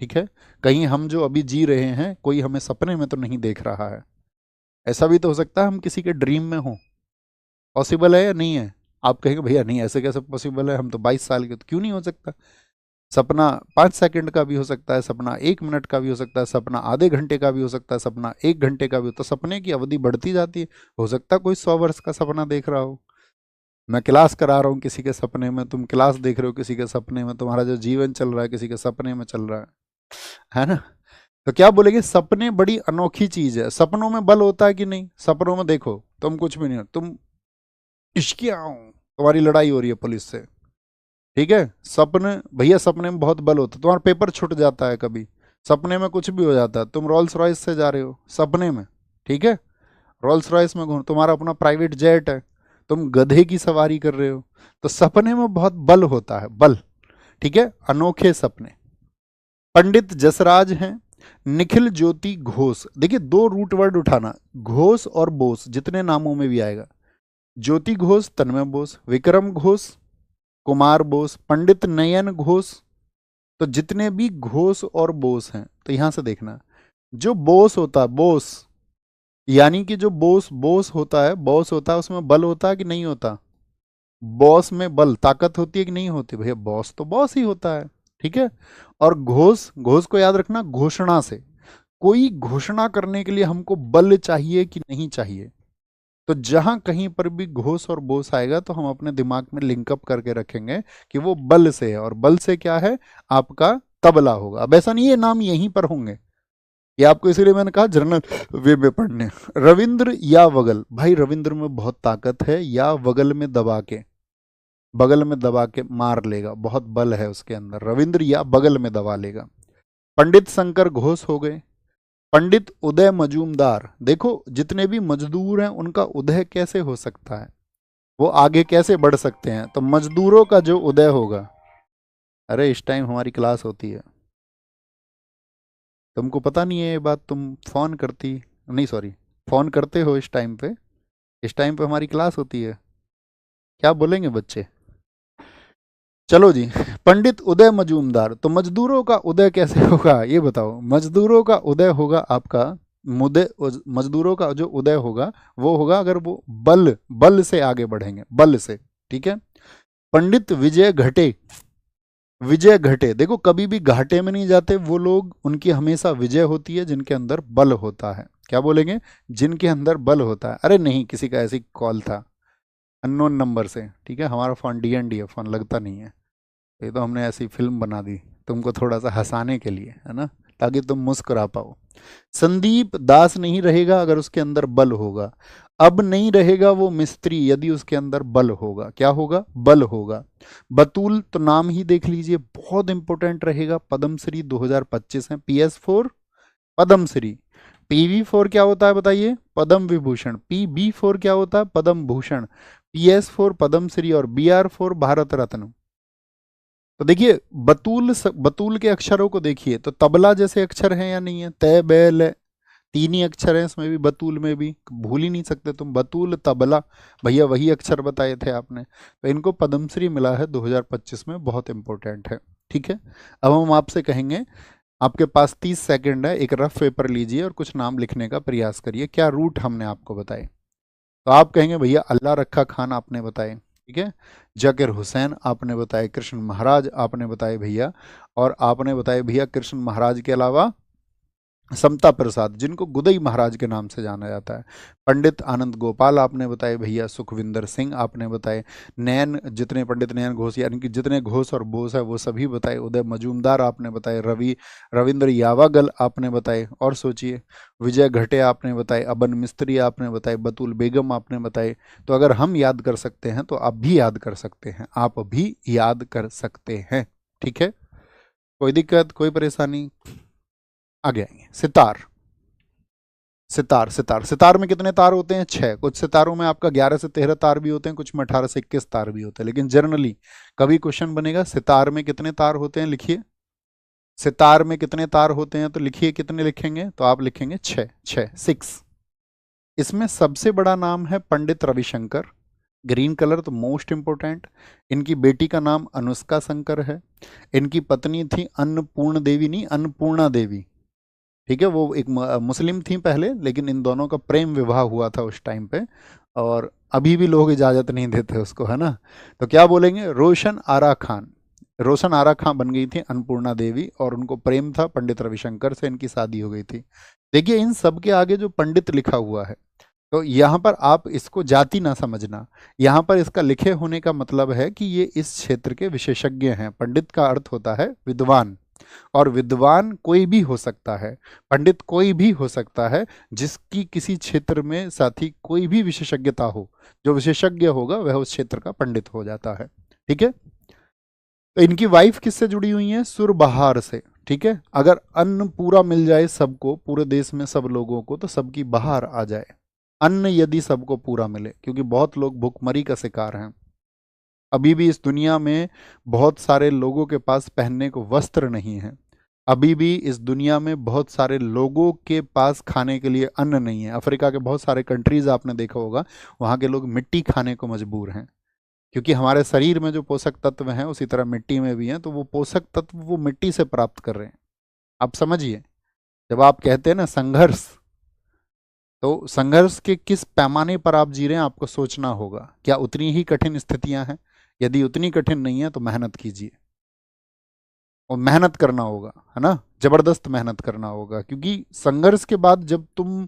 ठीक है। कहीं हम जो अभी जी रहे हैं कोई हमें सपने में तो नहीं देख रहा है। ऐसा भी तो हो सकता है हम किसी के ड्रीम में हो। पॉसिबल है या नहीं है? आप कहेंगे भैया नहीं ऐसे कैसे पॉसिबल है, हम तो 22 साल के, तो क्यों नहीं हो सकता? सपना 5 सेकंड का भी हो सकता है, सपना 1 मिनट का भी हो सकता है, सपना आधे घंटे का भी हो सकता है, सपना 1 घंटे का भी हो। तो सपने की अवधि बढ़ती जाती है। हो सकता है कोई 100 वर्ष का सपना देख रहा हो। मैं क्लास करा रहा हूँ किसी के सपने में, तुम क्लास देख रहे हो किसी के सपने में, तुम्हारा जो जीवन चल रहा है किसी के सपने में चल रहा है ना। तो क्या बोलेंगे, सपने बड़ी अनोखी चीज है। सपनों में बल होता है कि नहीं? सपनों में देखो तुम कुछ भी नहीं हो, तुम इश्किया हो, तुम्हारी लड़ाई हो रही है पुलिस से। ठीक है। सपने भैया, सपने में बहुत बल होता है। तुम्हारा पेपर छूट जाता है कभी, सपने में कुछ भी हो जाता है। तुम रोल्स रॉयस से जा रहे हो सपने में, ठीक है, रोल्स रॉयस में घूम, तुम्हारा अपना प्राइवेट जेट है, तुम गधे की सवारी कर रहे हो, तो सपने में बहुत बल होता है, बल। ठीक है। अनोखे सपने। पंडित जसराज हैं, निखिल ज्योति घोष। देखिए दो रूट वर्ड उठाना, घोष और बोस, जितने नामों में भी आएगा। ज्योति घोष तन्मय बोस, विक्रम घोष कुमार बोस, पंडित नयन घोष। तो जितने भी घोष और बोस हैं, तो यहां से देखना, जो बोस होता है, बोस यानी कि जो बोस बोस होता है, बॉस होता है, उसमें बल होता है कि नहीं होता? बॉस में बल, ताकत होती है कि नहीं होती? भैया बॉस तो बॉस ही होता है। ठीक है। और घोष, घोष को याद रखना, घोषणा से। कोई घोषणा करने के लिए हमको बल चाहिए कि नहीं चाहिए? तो जहां कहीं पर भी घोष और बोस आएगा तो हम अपने दिमाग में लिंकअप करके रखेंगे कि वो बल से है। और बल से क्या है? आपका तबला होगा। अब ऐसा नहीं है नाम यहीं पर होंगे, ये आपको इसीलिए मैंने कहा जनरल वे में पढ़ने। रविंद्र या वगल, भाई रविंद्र में बहुत ताकत है, या वगल में दबा के, बगल में दबा के मार लेगा, बहुत बल है उसके अंदर। रविंद्र या बगल में दबा लेगा। पंडित शंकर घोष हो गए। पंडित उदय मजूमदार, देखो जितने भी मजदूर हैं उनका उदय कैसे हो सकता है, वो आगे कैसे बढ़ सकते हैं? तो मजदूरों का जो उदय होगा। अरे इस टाइम हमारी क्लास होती है, तुमको पता नहीं है ये बात? तुम फोन करती, नहीं सॉरी, फोन करते हो इस टाइम पे, इस टाइम पे हमारी क्लास होती है। क्या बोलेंगे बच्चे? चलो जी। पंडित उदय मजूमदार, तो मजदूरों का उदय कैसे होगा ये बताओ? मजदूरों का उदय होगा आपका, मुदे मजदूरों का जो उदय होगा वो होगा अगर वो बल, बल से आगे बढ़ेंगे, बल से। ठीक है। पंडित विजय घटे, विजय घटे, देखो कभी भी घाटे में नहीं जाते वो लोग, उनकी हमेशा विजय होती है जिनके अंदर बल होता है। क्या बोलेंगे? जिनके अंदर बल होता है। अरे नहीं, किसी का ऐसी कॉल था अननोन नंबर से। ठीक है। हमारा फोन डीएनडी है, फोन लगता नहीं है। ये तो हमने ऐसी फिल्म बना दी तुमको थोड़ा सा हंसाने के लिए, है ना, ताकि तुम मुस्कुरा पाओ। संदीप दास नहीं रहेगा अगर उसके अंदर बल होगा। अब नहीं रहेगा वो मिस्त्री यदि उसके अंदर बल होगा। क्या होगा? बल होगा। बतूल, तो नाम ही देख लीजिए, बहुत इंपॉर्टेंट रहेगा। पद्मश्री 2025 है, PS4 पद्मश्री। PV4 क्या होता है बताइए? पद्म विभूषण। PB4 क्या होता है? पद्म भूषण। PS4 पद्मश्री और BR4 भारत रत्न। तो देखिए बतूल के अक्षरों को देखिए, तो तबला जैसे अक्षर हैं या नहीं है? तय बैल, तीन ही अक्षर हैं इसमें भी, बतूल में भी, भूल ही नहीं सकते तुम, बतूल तबला, भैया वही अक्षर बताए थे आपने। तो इनको पद्मश्री मिला है 2025 में, बहुत इंपॉर्टेंट है। ठीक है। अब हम आपसे कहेंगे, आपके पास 30 सेकंड है, एक रफ पेपर लीजिए और कुछ नाम लिखने का प्रयास करिए। क्या रूट हमने आपको बताए? तो आप कहेंगे भैया अल्लाह रखा खान आपने बताए, ठीक है, जाकिर हुसैन आपने बताए, कृष्ण महाराज आपने बताए भैया, और आपने बताए भैया कृष्ण महाराज के अलावा समता प्रसाद, जिनको गुदई महाराज के नाम से जाना जाता है। पंडित आनंद गोपाल आपने बताए भैया, सुखविंदर सिंह आपने बताए, नैन, जितने पंडित नैन घोष यानी कि जितने घोष और बोस है वो सभी बताए, उदय मजूमदार आपने बताए, रविंद्र यावागल आपने बताए, और सोचिए, विजय घटे आपने बताए, अबन मिस्त्री आपने बताए, बतूल बेगम आपने बताए। तो अगर हम याद कर सकते हैं तो आप भी याद कर सकते हैं, आप भी याद कर सकते हैं। ठीक है। कोई दिक्कत, कोई परेशानी? आगे आएंगे। सितार, सितार सितार सितार में कितने तार होते हैं? 6। कुछ सितारों में आपका 11 से 13 तार भी होते हैं, कुछ में 18 से 21 तार भी होते हैं, लेकिन जनरली कभी क्वेश्चन बनेगा सितार में कितने तार होते हैं, लिखिए। सितार में कितने तार होते हैं तो लिखिए, कितने लिखेंगे? तो आप लिखेंगे 6, 6। इसमें सबसे बड़ा नाम है पंडित रविशंकर। ग्रीन कलर तो मोस्ट इंपोर्टेंट। इनकी बेटी का नाम अनुष्का शंकर है। इनकी पत्नी थी अन्नपूर्ण देवी, नहीं अन्नपूर्णा देवी, ठीक है। वो एक मुस्लिम थी पहले, लेकिन इन दोनों का प्रेम विवाह हुआ था उस टाइम पे, और अभी भी लोग इजाज़त नहीं देते उसको, है ना। तो क्या बोलेंगे? रोशन आरा खान। रोशन आरा खान बन गई थी अन्नपूर्णा देवी, और उनको प्रेम था पंडित रविशंकर से, इनकी शादी हो गई थी। देखिए इन सब के आगे जो पंडित लिखा हुआ है, तो यहाँ पर आप इसको जाति ना समझना। यहाँ पर इसका लिखे होने का मतलब है कि ये इस क्षेत्र के विशेषज्ञ हैं। पंडित का अर्थ होता है विद्वान, और विद्वान कोई भी हो सकता है, पंडित कोई भी हो सकता है, जिसकी किसी क्षेत्र में साथी कोई भी विशेषज्ञता हो। जो विशेषज्ञ होगा वह उस क्षेत्र का पंडित हो जाता है, ठीक है। तो इनकी वाइफ किससे जुड़ी हुई है? सुरबहार से, ठीक है। अगर अन्न पूरा मिल जाए सबको, पूरे देश में सब लोगों को, तो सबकी बहार आ जाए। अन्न यदि सबको पूरा मिले, क्योंकि बहुत लोग भुखमरी का शिकार हैं। अभी भी इस दुनिया में बहुत सारे लोगों के पास पहनने को वस्त्र नहीं है। अभी भी इस दुनिया में बहुत सारे लोगों के पास खाने के लिए अन्न नहीं है। अफ्रीका के बहुत सारे कंट्रीज आपने देखा होगा, वहाँ के लोग मिट्टी खाने को मजबूर हैं, क्योंकि हमारे शरीर में जो पोषक तत्व हैं उसी तरह मिट्टी में भी हैं, तो वो पोषक तत्व वो मिट्टी से प्राप्त कर रहे हैं। आप समझिए, जब आप कहते हैं ना संघर्ष, तो संघर्ष के किस पैमाने पर आप जी रहे हैं आपको सोचना होगा। क्या उतनी ही कठिन स्थितियां हैं? यदि उतनी कठिन नहीं है तो मेहनत कीजिए, और मेहनत करना होगा, है ना। जबरदस्त मेहनत करना होगा, क्योंकि संघर्ष के बाद जब तुम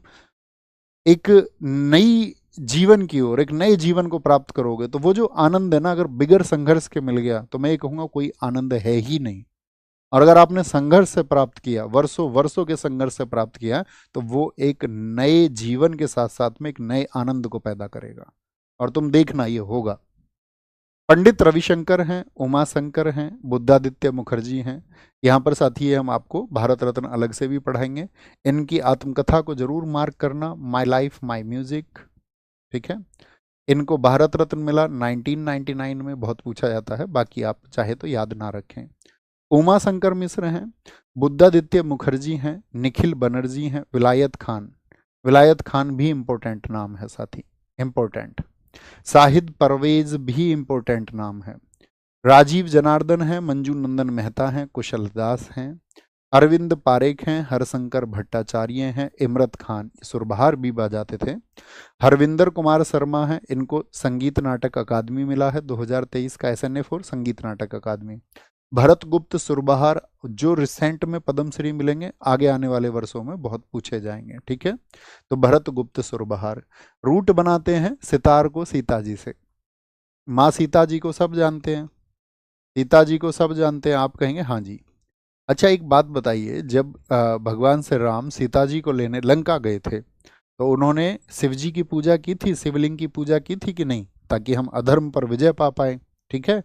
एक नई जीवन की ओर, एक नए जीवन को प्राप्त करोगे, तो वो जो आनंद है ना, अगर बिगर संघर्ष के मिल गया तो मैं ये कहूँगा कोई आनंद है ही नहीं। और अगर आपने संघर्ष से प्राप्त किया, वर्षों वर्षों के संघर्ष से प्राप्त किया, तो वो एक नए जीवन के साथ साथ में एक नए आनंद को पैदा करेगा, और तुम देखना ये होगा। पंडित रविशंकर हैं, उमा शंकर हैं, बुद्धादित्य मुखर्जी हैं। यहाँ पर साथी हम आपको भारत रत्न अलग से भी पढ़ाएंगे। इनकी आत्मकथा को जरूर मार्क करना, माई लाइफ माई म्यूजिक, ठीक है। इनको भारत रत्न मिला 1999 में, बहुत पूछा जाता है, बाकी आप चाहे तो याद ना रखें। उमा शंकर मिश्र हैं, बुद्धादित्य मुखर्जी हैं, निखिल बनर्जी हैं, विलायत खान। विलायत खान भी इंपॉर्टेंट नाम है साथी, इंपॉर्टेंट। शाहिद परवेज भी इंपॉर्टेंट नाम है। राजीव जनार्दन है, मंजू नंदन मेहता हैं, कुशल दास हैं, अरविंद पारेख हैं, हरशंकर भट्टाचार्य हैं, इमरत खान सुरबहार भी बजाते थे। हरविंदर कुमार शर्मा हैं, इनको संगीत नाटक अकादमी मिला है 2023 का, SNA4 संगीत नाटक अकादमी। भरत गुप्त सुरबहार, जो रिसेंट में पद्मश्री मिलेंगे, आगे आने वाले वर्षों में बहुत पूछे जाएंगे, ठीक है। तो भरत गुप्त सुरबहार रूट बनाते हैं सितार को सीता जी से। माँ सीता जी को सब जानते हैं, सीता जी को सब जानते हैं, आप कहेंगे हाँ जी। अच्छा एक बात बताइए, जब भगवान श्री राम सीता जी को लेने लंका गए थे, तो उन्होंने शिव जी की पूजा की थी, शिवलिंग की पूजा की थी कि नहीं, ताकि हम अधर्म पर विजय पा पाए, ठीक है।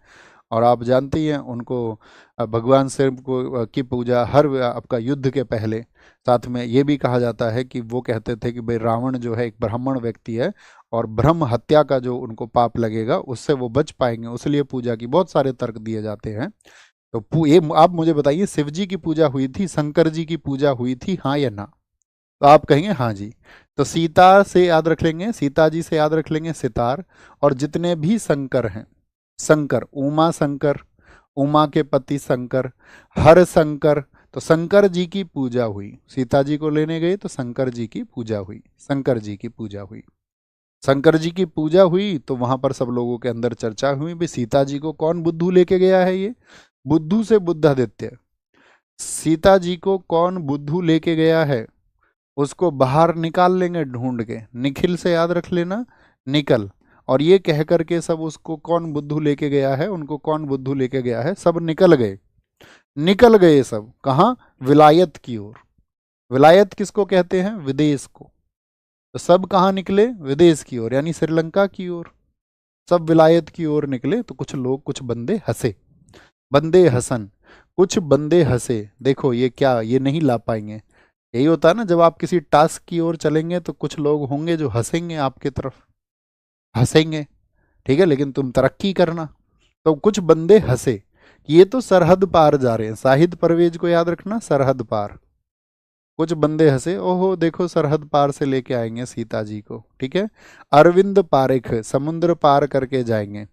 और आप जानते ही हैं उनको, भगवान शिव को की पूजा हर आपका युद्ध के पहले, साथ में ये भी कहा जाता है कि वो कहते थे कि भाई रावण जो है एक ब्राह्मण व्यक्ति है, और ब्रह्म हत्या का जो उनको पाप लगेगा उससे वो बच पाएंगे, इसलिए पूजा की बहुत सारे तर्क दिए जाते हैं। तो ये आप मुझे बताइए, शिव जी की पूजा हुई थी, शंकर जी की पूजा हुई थी, हाँ या ना? तो आप कहेंगे हाँ जी। तो सीता से याद रख लेंगे, सीता जी से याद रख लेंगे सितार। और जितने भी शंकर हैं, शंकर, उमा शंकर, उमा के पति शंकर, हर शंकर, तो शंकर जी की पूजा हुई। सीता जी को लेने गए तो शंकर जी की पूजा हुई, शंकर जी की पूजा हुई। शंकर जी की पूजा हुई तो वहां पर सब लोगों के अंदर चर्चा हुई, भाई सीता जी को कौन बुद्धू लेके गया है? ये बुद्धू से बुद्धादित्य। सीता जी को कौन बुद्धू लेके गया है, उसको बाहर निकाल लेंगे ढूंढ के, निखिल से याद रख लेना, निकल। और ये कह करके सब उसको कौन बुद्धू लेके गया है, उनको कौन बुद्धू लेके गया है, सब निकल गए, निकल गए सब कहाँ? विलायत की ओर। विलायत किसको कहते हैं? विदेश को। तो सब कहाँ निकले? विदेश की ओर, यानी श्रीलंका की ओर। सब विलायत की ओर निकले, तो कुछ लोग, कुछ बंदे हंसे, बंदे हसन, कुछ बंदे हंसे, देखो ये क्या, ये नहीं ला पाएंगे, यही होता है ना, जब आप किसी टास्क की ओर चलेंगे तो कुछ लोग होंगे जो हंसेंगे आपके तरफ, हंसेंगे, ठीक है, लेकिन तुम तरक्की करना। तो कुछ बंदे हंसे कि ये तो सरहद पार जा रहे हैं, शाहिद परवेज को याद रखना, सरहद पार। कुछ बंदे हंसे, ओहो देखो सरहद पार से लेके आएंगे सीता जी को, ठीक है। अरविंद पारिख, समुद्र पार करके जाएंगे,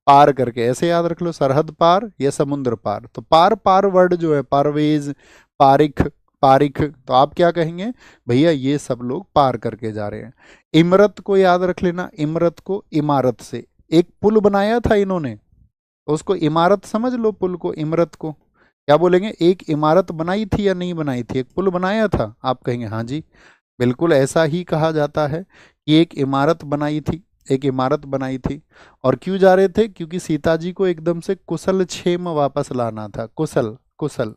पार करके ऐसे याद रख लो, सरहद पार या समुद्र पार। तो पार पार वर्ड जो है, पारवेज, पारिख, पारिख, तो आप क्या कहेंगे, भैया ये सब लोग पार करके जा रहे हैं। इमरत को याद रख लेना, इमरत को इमारत से, एक पुल बनाया था इन्होंने, तो उसको इमारत समझ लो, पुल को, इमरत को क्या बोलेंगे, एक इमारत बनाई थी या नहीं बनाई थी, एक पुल बनाया था, आप कहेंगे हाँ जी, बिल्कुल ऐसा ही कहा जाता है कि एक इमारत बनाई थी, एक इमारत बनाई थी। और क्यों जा रहे थे, क्योंकि सीता जी को एकदम से कुशल क्षेम वापस लाना था, कुशल कुशल।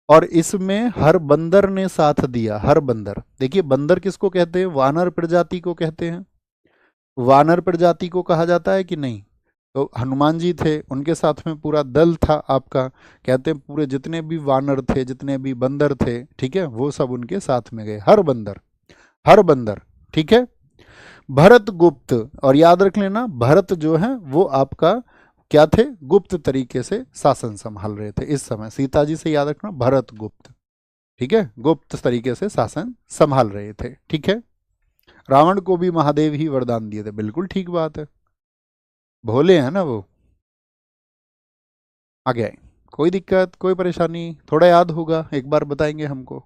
और इसमें हर बंदर ने साथ दिया, हर बंदर, देखिए बंदर किसको कहते हैं, वानर प्रजाति को कहते हैं, वानर प्रजाति को कहा जाता है कि नहीं। तो हनुमान जी थे, उनके साथ में पूरा दल था आपका, कहते हैं पूरे जितने भी वानर थे, जितने भी बंदर थे, ठीक है, वो सब उनके साथ में गए, हर बंदर, हर बंदर, ठीक है। भरत गुप्त, और याद रख लेना भरत जो है वो आपका क्या थे, गुप्त तरीके से शासन संभाल रहे थे इस समय, सीता जी से याद रखना भरत गुप्त, ठीक है, गुप्त तरीके से शासन संभाल रहे थे, ठीक है। रावण को भी महादेव ही वरदान दिए थे, बिल्कुल ठीक बात है, भोले हैं ना वो। आगे आए, कोई दिक्कत कोई परेशानी, थोड़ा याद होगा, एक बार बताएंगे हमको,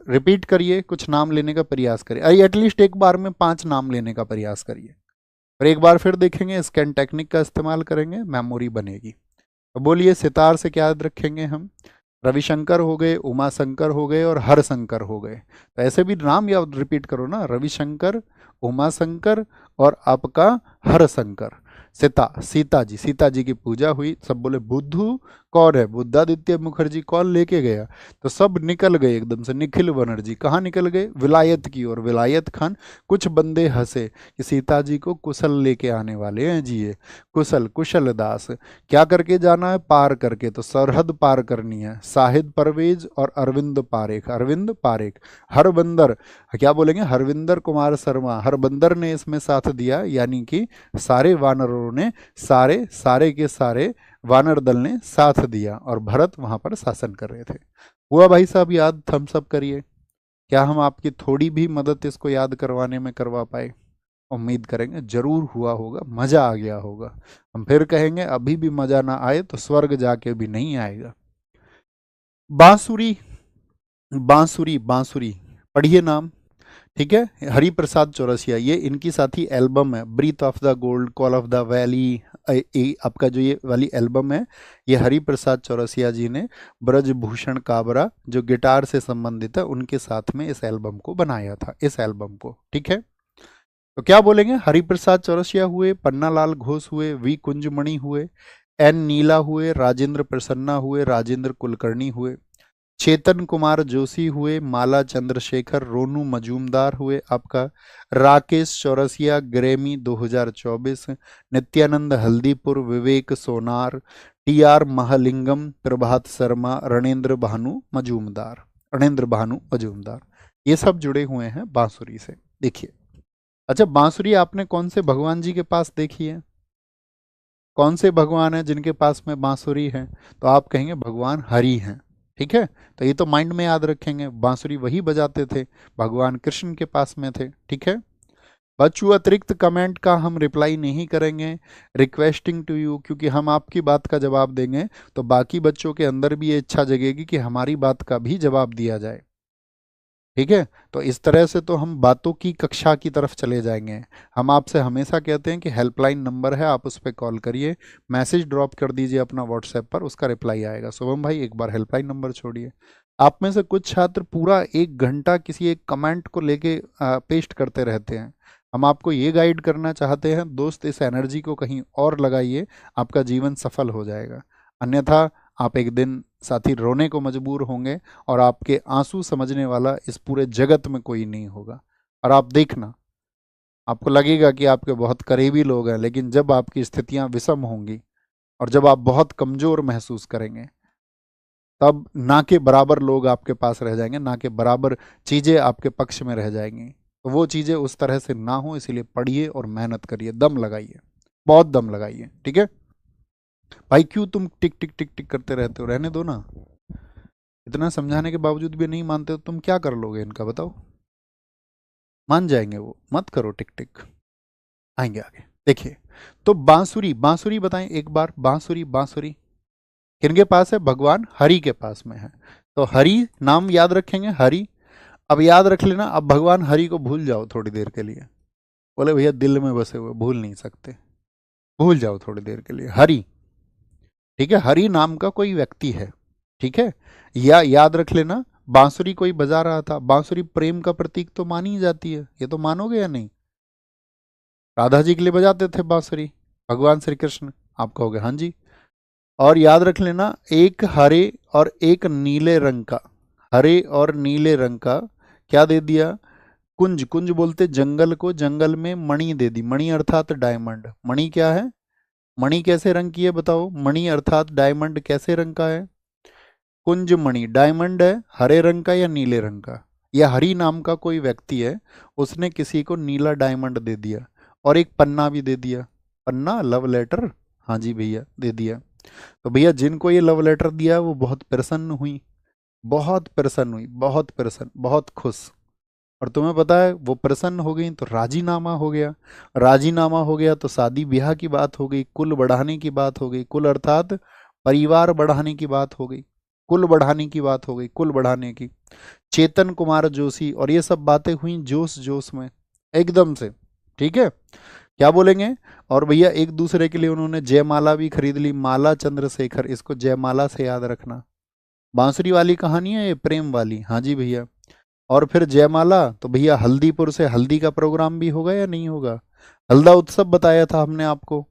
रिपीट करिए, कुछ नाम लेने का प्रयास करिए, अरे एटलीस्ट एक बार में 5 नाम लेने का प्रयास करिए, और एक बार फिर देखेंगे, स्कैन टेक्निक का इस्तेमाल करेंगे, मेमोरी बनेगी। तो बोलिए, सितार से क्या याद रखेंगे हम, रविशंकर हो गए, उमा शंकर हो गए और हरशंकर हो गए। तो ऐसे भी नाम याद रिपीट करो ना, रविशंकर, उमा शंकर और आपका हरशंकर। सीता जी, सीता जी की पूजा हुई, सब बोले बुद्धू कौन है, बुद्धादित्य मुखर्जी कौन लेके गया, तो सब निकल गए एकदम से, निखिल बनर्जी कहाँ निकल गए, विलायत की ओर, विलायत खान। कुछ बंदे हंसे कि सीता जी को कुशल लेके आने वाले हैं जी, ये कुशल, कुशल दास, क्या करके जाना है, पार करके, तो सरहद पार करनी है। शाहिद परवेज और अरविंद पारेख, अरविंद पारेख, हर बंदर, क्या बोलेंगे, हरविंदर कुमार शर्मा, हर बंदर ने इसमें साथ दिया, यानी कि सारे वानरों ने, सारे सारे के सारे वानर दल ने साथ दिया, और भरत वहां पर शासन कर रहे थे। हुआ भाई साहब याद, थम्स अप करिए। क्या हम आपकी थोड़ी भी मदद इसको याद करवाने में करवा पाए, उम्मीद करेंगे जरूर हुआ होगा, मजा आ गया होगा। हम फिर कहेंगे अभी भी मजा ना आए तो स्वर्ग जाके भी नहीं आएगा। बांसुरी, बांसुरी, बांसुरी, पढ़िए नाम, ठीक है, हरि प्रसाद चौरसिया, ये इनकी साथी एल्बम है, breath of the gold, call of the valley, आपका जो ये वाली एल्बम है, ये हरि प्रसाद चौरसिया जी ने ब्रजभूषण काबरा जो गिटार से संबंधित है उनके साथ में इस एल्बम को बनाया था, इस एल्बम को, ठीक है। तो क्या बोलेंगे, हरिप्रसाद चौरसिया हुए, पन्नालाल घोष हुए, वी कुंजमणि हुए, एन नीला हुए, राजेंद्र प्रसन्ना हुए, राजेंद्र कुलकर्णी हुए, चेतन कुमार जोशी हुए, माला चंद्रशेखर, रोनू मजूमदार हुए आपका, राकेश चौरसिया ग्रैमी 2024, नित्यानंद हल्दीपुर, विवेक सोनार, टी आर महालिंगम, प्रभात शर्मा, रणेंद्र भानु मजूमदार, रणेंद्र भानु मजूमदार, ये सब जुड़े हुए हैं बांसुरी से। देखिए, अच्छा बांसुरी आपने कौन से भगवान जी के पास देखी है, कौन से भगवान है जिनके पास में बांसुरी है, तो आप कहेंगे भगवान हरि हैं, ठीक है। तो ये तो माइंड में याद रखेंगे, बांसुरी वही बजाते थे, भगवान कृष्ण के पास में थे, ठीक है। बच्चों, अतिरिक्त कमेंट का हम रिप्लाई नहीं करेंगे, रिक्वेस्टिंग टू यू, क्योंकि हम आपकी बात का जवाब देंगे तो बाकी बच्चों के अंदर भी ये इच्छा जगेगी कि हमारी बात का भी जवाब दिया जाए, ठीक है। तो इस तरह से तो हम बातों की कक्षा की तरफ चले जाएंगे। हम आपसे हमेशा कहते हैं कि हेल्पलाइन नंबर है, आप उस पर कॉल करिए, मैसेज ड्रॉप कर दीजिए अपना व्हाट्सएप पर, उसका रिप्लाई आएगा। शुभम भाई एक बार हेल्पलाइन नंबर छोड़िए। आप में से कुछ छात्र पूरा 1 घंटा किसी एक कमेंट को लेके पेस्ट करते रहते हैं। हम आपको ये गाइड करना चाहते हैं, दोस्त इस एनर्जी को कहीं और लगाइए, आपका जीवन सफल हो जाएगा। अन्यथा आप एक दिन साथी रोने को मजबूर होंगे, और आपके आंसू समझने वाला इस पूरे जगत में कोई नहीं होगा। और आप देखना, आपको लगेगा कि आपके बहुत करीबी लोग हैं, लेकिन जब आपकी स्थितियां विषम होंगी और जब आप बहुत कमज़ोर महसूस करेंगे, तब ना के बराबर लोग आपके पास रह जाएंगे, ना के बराबर चीज़ें आपके पक्ष में रह जाएंगी। तो वो चीज़ें उस तरह से ना हो, इसीलिए पढ़िए और मेहनत करिए, दम लगाइए, बहुत दम लगाइए। ठीक है भाई, क्यों तुम टिक टिक टिक टिक करते रहते हो, रहने दो ना। इतना समझाने के बावजूद भी नहीं मानते हो, तुम क्या कर लोगे इनका, बताओ। मान जाएंगे वो, मत करो टिक टिक, आएंगे आगे। देखिए, तो बांसुरी, बांसुरी बताएं एक बार, बांसुरी, बांसुरी किनके पास है, भगवान हरि के पास में है। तो हरि नाम याद रखेंगे, हरि। अब याद रख लेना, अब भगवान हरि को भूल जाओ थोड़ी देर के लिए। बोले भैया दिल में बसे हुए भूल नहीं सकते, भूल जाओ थोड़ी देर के लिए हरि। ठीक है, हरि नाम का कोई व्यक्ति है। ठीक है, या याद रख लेना, बांसुरी कोई बजा रहा था, बांसुरी प्रेम का प्रतीक तो मानी जाती है, ये तो मानोगे या नहीं। राधा जी के लिए बजाते थे बांसुरी भगवान श्री कृष्ण, आप कहोगे हाँ जी। और याद रख लेना, एक हरे और एक नीले रंग का, हरे और नीले रंग का क्या दे दिया, कुंज, कुंज बोलते जंगल को, जंगल में मणि दे दी, मणि अर्थात डायमंड। मणि क्या है, मणि कैसे रंग की है बताओ, मणि अर्थात डायमंड कैसे रंग का है, कुंज मणि डायमंड है, हरे रंग का या नीले रंग का। यह हरि नाम का कोई व्यक्ति है, उसने किसी को नीला डायमंड दे दिया, और एक पन्ना भी दे दिया, पन्ना लव लेटर, हाँ जी भैया दे दिया। तो भैया जिनको ये लव लेटर दिया वो बहुत प्रसन्न हुई, बहुत प्रसन्न हुई, बहुत प्रसन्न, बहुत खुश। और तुम्हें पता है वो प्रसन्न हो गई तो राजीनामा हो गया, राजीनामा हो गया तो शादी ब्याह की बात हो गई, कुल बढ़ाने की बात हो गई, कुल अर्थात परिवार बढ़ाने की बात हो गई, कुल बढ़ाने की बात हो गई, कुल बढ़ाने की। चेतन कुमार जोशी, और ये सब बातें हुई जोश जोश में एकदम से। ठीक है, क्या बोलेंगे। और भैया एक दूसरे के लिए उन्होंने जयमाला भी खरीद ली, माला चंद्रशेखर, इसको जयमाला से याद रखना। बांसुरी वाली कहानी है ये, प्रेम वाली, हाँ जी भैया। और फिर जयमाला, तो भैया हल्दीपुर से हल्दी का प्रोग्राम भी होगा या नहीं होगा। हल्दा उत्सव बताया था हमने आपको,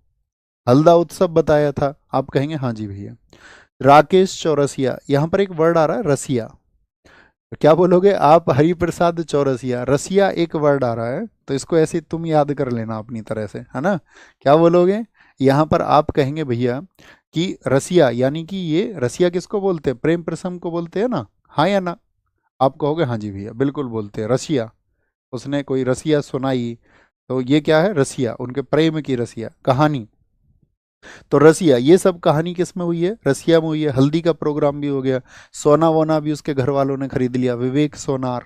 हल्दा उत्सव बताया था, आप कहेंगे हाँ जी भैया। राकेश चौरसिया, यहाँ पर एक वर्ड आ रहा है रसिया, तो क्या बोलोगे आप, हरिप्रसाद चौरसिया, रसिया एक वर्ड आ रहा है, तो इसको ऐसे तुम याद कर लेना अपनी तरह से, है ना। क्या बोलोगे, यहाँ पर आप कहेंगे भैया कि रसिया, यानी कि ये रसिया किसको बोलते हैं, प्रेम प्रसंग को बोलते हैं ना, हाँ या ना। आप कहोगे हाँ जी भैया बिल्कुल बोलते हैं, रसिया, उसने कोई रसिया सुनाई, तो ये क्या है, रसिया, उनके प्रेम की रसिया कहानी। तो रसिया, ये सब कहानी किस में हुई है, रसिया में हुई है। हल्दी का प्रोग्राम भी हो गया, सोना वोना भी उसके घर वालों ने खरीद लिया, विवेक सोनार,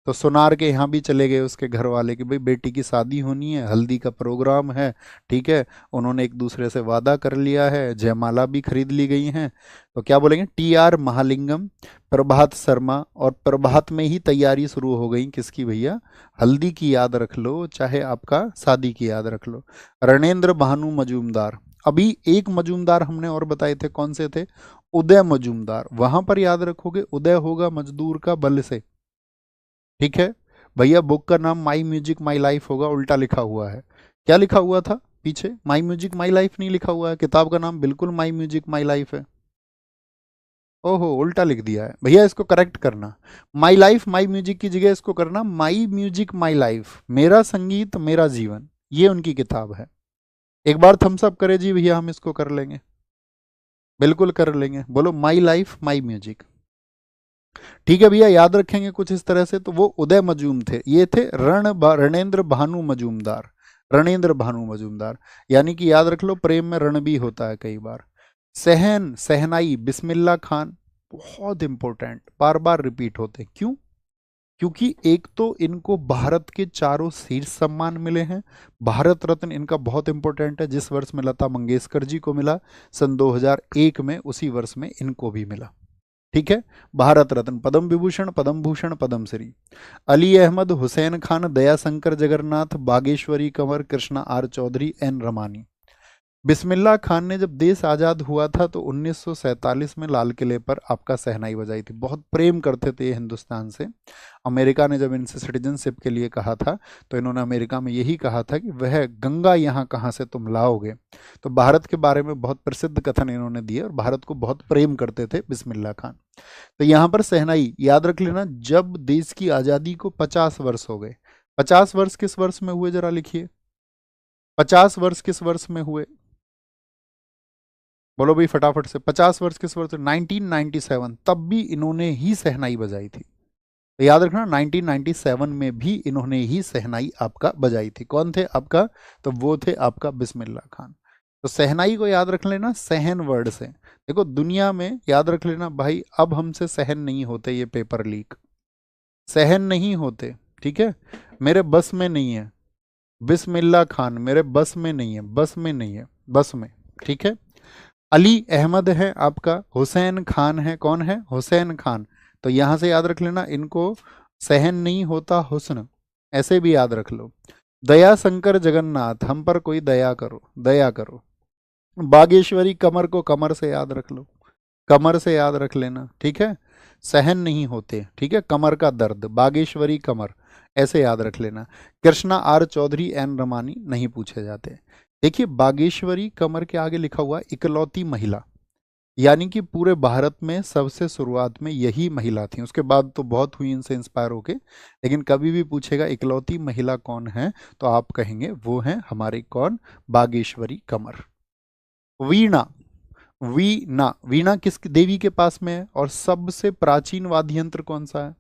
तो सोनार के यहाँ भी चले गए उसके घर वाले कि भाई बेटी की शादी होनी है, हल्दी का प्रोग्राम है। ठीक है, उन्होंने एक दूसरे से वादा कर लिया है, जयमाला भी खरीद ली गई हैं। तो क्या बोलेंगे, टी आर महालिंगम, प्रभात शर्मा, और प्रभात में ही तैयारी शुरू हो गई किसकी भैया, हल्दी की याद रख लो, चाहे आपका शादी की याद रख लो। रणेंद्र भानु मजूमदार, अभी एक मजूमदार हमने और बताए थे, कौन से थे, उदय मजूमदार, वहां पर याद रखोगे उदय होगा मजदूर का बल से। ठीक है भैया, बुक का नाम माई म्यूजिक माई लाइफ होगा, उल्टा लिखा हुआ है। क्या लिखा हुआ था पीछे, माई म्यूजिक माई लाइफ नहीं लिखा हुआ है, किताब का नाम बिल्कुल माई म्यूजिक माई लाइफ है। ओहो, उल्टा लिख दिया है भैया, इसको करेक्ट करना। माई लाइफ माई म्यूजिक की जगह इसको करना माई म्यूजिक माई लाइफ, मेरा संगीत मेरा जीवन, ये उनकी किताब है। एक बार थम्स अप करे जी भैया, हम इसको कर लेंगे, बिल्कुल कर लेंगे, बोलो माई लाइफ माई म्यूजिक। ठीक है भैया, याद रखेंगे कुछ इस तरह से। तो वो उदय मजूम थे, ये थे रणेंद्र भानु मजूमदार, रणेंद्र भानु मजूमदार, यानी कि याद रख लो प्रेम में रण भी होता है कई बार। सहन, सहनाई, बिस्मिल्लाह खान, बहुत इंपॉर्टेंट, बार बार रिपीट होते हैं, क्यों, क्योंकि एक तो इनको भारत के चारों शीर्ष सम्मान मिले हैं, भारत रत्न इनका बहुत इंपॉर्टेंट है, जिस वर्ष में लता मंगेशकर जी को मिला सन 2001 में, उसी वर्ष में इनको भी मिला। ठीक है, भारत रत्न, पद्म विभूषण, पद्म भूषण, पद्म श्री। Ali Ahmed, Hussain Khan, Dayashankar Jagannath, Bageshwari Kanwar, Krishna R Chaudhary, N Ramani. बिस्मिल्लाह खान ने जब देश आज़ाद हुआ था तो 1947 में लाल किले पर आपका शहनाई बजाई थी, बहुत प्रेम करते थे ये हिंदुस्तान से। अमेरिका ने जब इनसे सिटीजनशिप के लिए कहा था तो इन्होंने अमेरिका में यही कहा था कि वह गंगा यहाँ कहाँ से तुम लाओगे। तो भारत के बारे में बहुत प्रसिद्ध कथन इन्होंने दिए और भारत को बहुत प्रेम करते थे बिस्मिल्लाह खान। तो यहाँ पर शहनाई याद रख लेना, जब देश की आज़ादी को 50 वर्ष हो गए, 50 वर्ष किस वर्ष में हुए जरा लिखिए, 50 वर्ष किस वर्ष में हुए, बोलो भाई फटाफट से। 50 वर्ष किस वर्ष? 1997, तब भी इन्होंने ही शहनाई बजाई थी। तो याद रखना 1997 में भी इन्होंने ही शहनाई आपका बजाई थी। कौन थे आपका? तो वो थे आपका बिस्मिल्लाह खान। तो शहनाई को याद रख लेना सहन वर्ड से। देखो दुनिया में याद रख लेना भाई, अब हमसे सहन नहीं होते ये पेपर लीक, सहन नहीं होते, ठीक है, मेरे बस में नहीं है। बिस्मिल्लाह खान मेरे बस में नहीं है, बस में नहीं है, बस में, ठीक है। अली अहमद है आपका, हुसैन खान है, कौन है? हुसैन खान। तो यहां से याद रख लेना इनको, सहन नहीं होता हुस्न, ऐसे भी याद रख लो। दया शंकर जगन्नाथ, हम पर कोई दया करो, दया करो। बागेश्वरी कमर को कमर से याद रख लो, कमर से याद रख लेना, ठीक है। सहन नहीं होते, ठीक है, कमर का दर्द, बागेश्वरी कमर, ऐसे याद रख लेना। कृष्णा आर चौधरी एन रमानी नहीं पूछे जाते। देखिए बागेश्वरी कमर के आगे लिखा हुआ इकलौती महिला, यानी कि पूरे भारत में सबसे शुरुआत में यही महिला थी, उसके बाद तो बहुत हुई इनसे इंस्पायर होके, लेकिन कभी भी पूछेगा इकलौती महिला कौन है, तो आप कहेंगे वो है हमारी कौन? बागेश्वरी कमर। वीणा, वीणा, वीणा किस देवी के पास में है? और सबसे प्राचीन वाद्य यंत्र कौन सा है?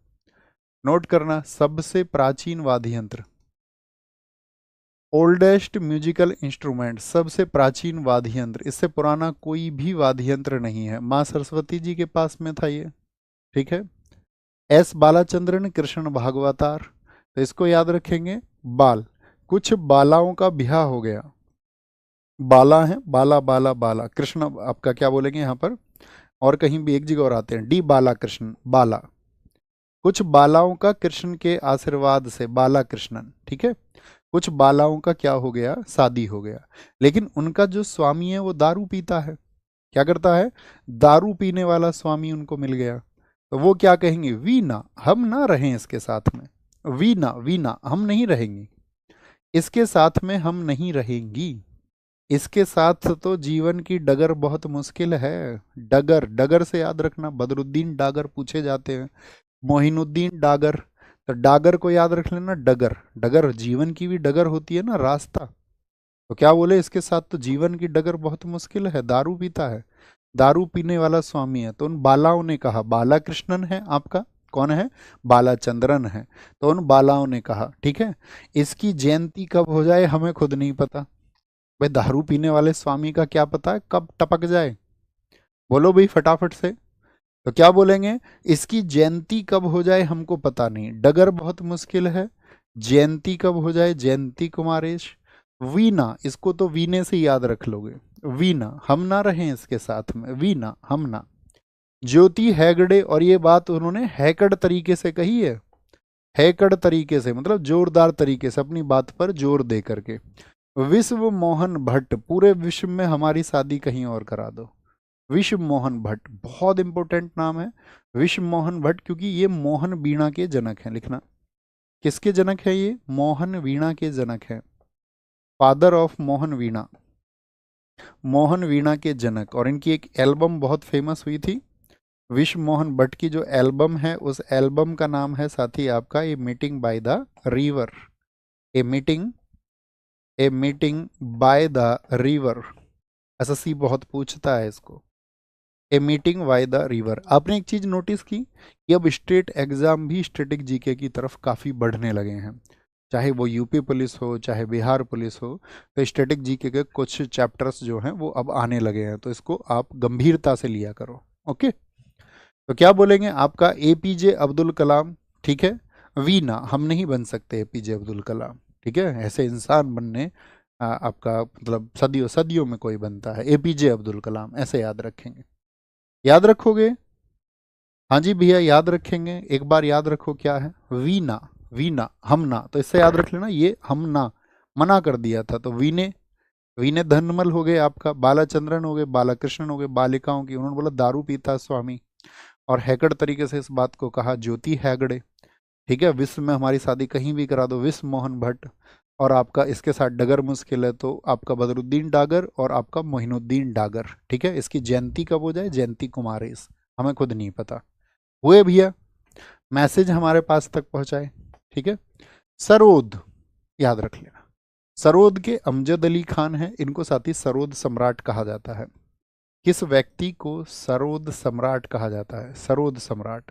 नोट करना, सबसे प्राचीन वाद्य यंत्र, ओल्डेस्ट म्यूजिकल इंस्ट्रूमेंट, सबसे प्राचीन वाद्य यंत्र, इससे पुराना कोई भी वाद्य यंत्र नहीं है, माँ सरस्वती जी के पास में था ये, ठीक है। एस बालाचंद्रन कृष्ण भागवतार, तो इसको याद रखेंगे। बाल, कुछ बालाओं का ब्याह हो गया, बाला है, बाला बाला बाला, कृष्ण आपका क्या बोलेंगे यहाँ पर, और कहीं भी एक जगह और आते हैं डी बाला कृष्ण, बाला, कुछ बालाओं का कृष्ण के आशीर्वाद से बाला कृष्णन, ठीक है। कुछ बालाओं का क्या हो गया? शादी हो गया। लेकिन उनका जो स्वामी है वो दारू पीता है, क्या करता है? दारू पीने वाला स्वामी उनको मिल गया, तो वो क्या कहेंगे? वीना, हम ना रहें इसके साथ में, वीना, वीना हम नहीं रहेंगी, इसके साथ में हम नहीं रहेंगी, इसके साथ तो जीवन की डगर बहुत मुश्किल है। डगर, डगर से याद रखना, बदरुद्दीन डागर पूछे जाते हैं, मोहिनुद्दीन डागर, तो डागर को याद रख लेना, डगर, डगर जीवन की भी डगर होती है ना, रास्ता। तो क्या बोले? इसके साथ तो जीवन की डगर बहुत मुश्किल है, दारू पीता है, दारू पीने वाला स्वामी है। तो उन बालाओं ने कहा, बाला कृष्णन है आपका, कौन है? बालाचंद्रन है। तो उन बालाओं ने कहा, ठीक है, इसकी जयंती कब हो जाए हमें खुद नहीं पता। भाई दारू पीने वाले स्वामी का क्या पता है कब टपक जाए? बोलो भाई फटाफट से। तो क्या बोलेंगे? इसकी जयंती कब हो जाए हमको पता नहीं, डगर बहुत मुश्किल है, जयंती कब हो जाए? जयंती कुमारेश। वीना, इसको तो वीने से याद रख लोगे, वीना हम ना रहें इसके साथ में, वीना हम ना। ज्योति हैगड़े, और ये बात उन्होंने हैकड़ तरीके से कही है, हैकड़ तरीके से मतलब जोरदार तरीके से, अपनी बात पर जोर दे करके। विश्व मोहन भट्ट, पूरे विश्व में हमारी शादी कहीं और करा दो। विश्व मोहन भट्ट बहुत इंपॉर्टेंट नाम है, विश्व मोहन भट्ट, क्योंकि ये मोहन वीणा के जनक हैं, लिखना किसके जनक है? ये मोहन वीणा के जनक हैं, फादर ऑफ मोहन वीणा, मोहन वीणा के जनक। और इनकी एक एल्बम बहुत फेमस हुई थी, विश्व मोहन भट्ट की जो एल्बम है उस एल्बम का नाम है साथी आपका a meeting by the river, a meeting, a meeting by the river. SSC बहुत पूछता है इसको, a meeting by the river. आपने एक चीज नोटिस की कि अब स्टेट एग्जाम भी स्टैटिक जीके की तरफ काफी बढ़ने लगे हैं, चाहे वो यूपी पुलिस हो चाहे बिहार पुलिस हो, तो स्टैटिक जीके के कुछ चैप्टर्स जो हैं वो अब आने लगे हैं, तो इसको आप गंभीरता से लिया करो। ओके, तो क्या बोलेंगे आपका? एपीजे अब्दुल कलाम, ठीक है। वीना, हम नहीं बन सकते एपीजे अब्दुल कलाम, ठीक है, ऐसे इंसान बनने आपका मतलब सदियों सदियों में कोई बनता है, एपीजे अब्दुल कलाम, ऐसे याद रखेंगे। याद रखोगे? हाँ जी भैया याद रखेंगे, एक बार याद रखो क्या है? वीना, वीना हम ना, तो इससे याद रख लेना ये हम ना मना कर दिया था, तो वीने, वीने धनमल हो गए आपका, बालाचंद्रन हो गए, बालाकृष्णन हो गए, बालिकाओं की, उन्होंने बोला दारू पीता है स्वामी, और हैकड़ तरीके से इस बात को कहा ज्योति हैगड़े, ठीक है। विश्व में हमारी शादी कहीं भी करा दो, विश्व मोहन भट्ट। और आपका इसके साथ डगर मुश्किल है, तो आपका बदरुद्दीन डागर और आपका मोहिनुद्दीन डागर, ठीक है। इसकी जयंती कब हो जाए? जयंती कुमारेश, हमें खुद नहीं पता। हुए भैया, मैसेज हमारे पास तक पहुंचाए, ठीक है। सरोद, याद रख लेना, सरोद के अमजद अली खान हैं, इनको साथ ही सरोद सम्राट कहा जाता है। किस व्यक्ति को सरोद सम्राट कहा जाता है? सरोद सम्राट।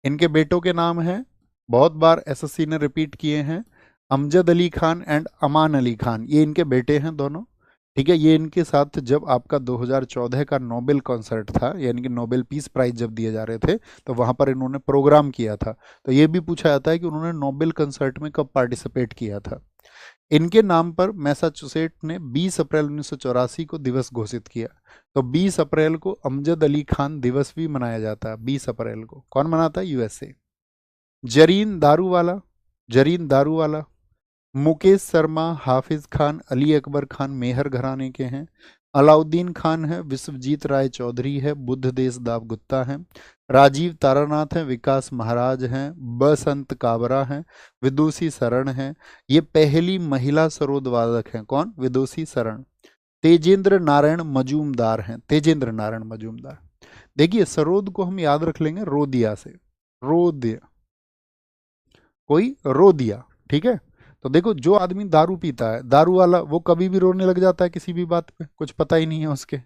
इनके बेटों के नाम हैं, बहुत बार एसएससी ने रिपीट किए हैं, अमजद अली खान एंड अमान अली खान, ये इनके बेटे हैं दोनों। ठीक है, ये इनके साथ जब आपका 2014 का नोबेल कॉन्सर्ट था, यानी कि नोबेल पीस प्राइज जब दिए जा रहे थे, तो वहां पर इन्होंने प्रोग्राम किया था। तो ये भी पूछा जाता है कि उन्होंने नोबेल कॉन्सर्ट में कब पार्टिसिपेट किया था। इनके नाम पर मैसाचुसेट ने 20 अप्रैल 1984 को दिवस घोषित किया। तो 20 अप्रैल को अमजद अली खान दिवस भी मनाया जाता है। 20 अप्रैल को कौन मनाता है? यूएसए। जरीन दारूवाला, जरीन दारूवाला, मुकेश शर्मा, हाफिज खान, अली अकबर खान मेहर घराने के हैं। अलाउद्दीन खान है, विश्वजीत राय चौधरी है, बुद्धदेव दास गुप्ता है, राजीव तारानाथ हैं, विकास महाराज हैं, बसंत काबरा हैं, विदुषी शरण हैं। ये पहली महिला सरोद वादक हैं। कौन? विदुषी शरण। तेजेंद्र नारायण मजूमदार हैं, तेजेंद्र नारायण मजूमदार। देखिए सरोद को हम याद रख लेंगे रोदिया से, रोदिया, कोई रो दिया। ठीक है, तो देखो जो आदमी दारू पीता है, दारू वाला, वो कभी भी रोने लग जाता है किसी भी बात पे, कुछ पता ही नहीं है उसके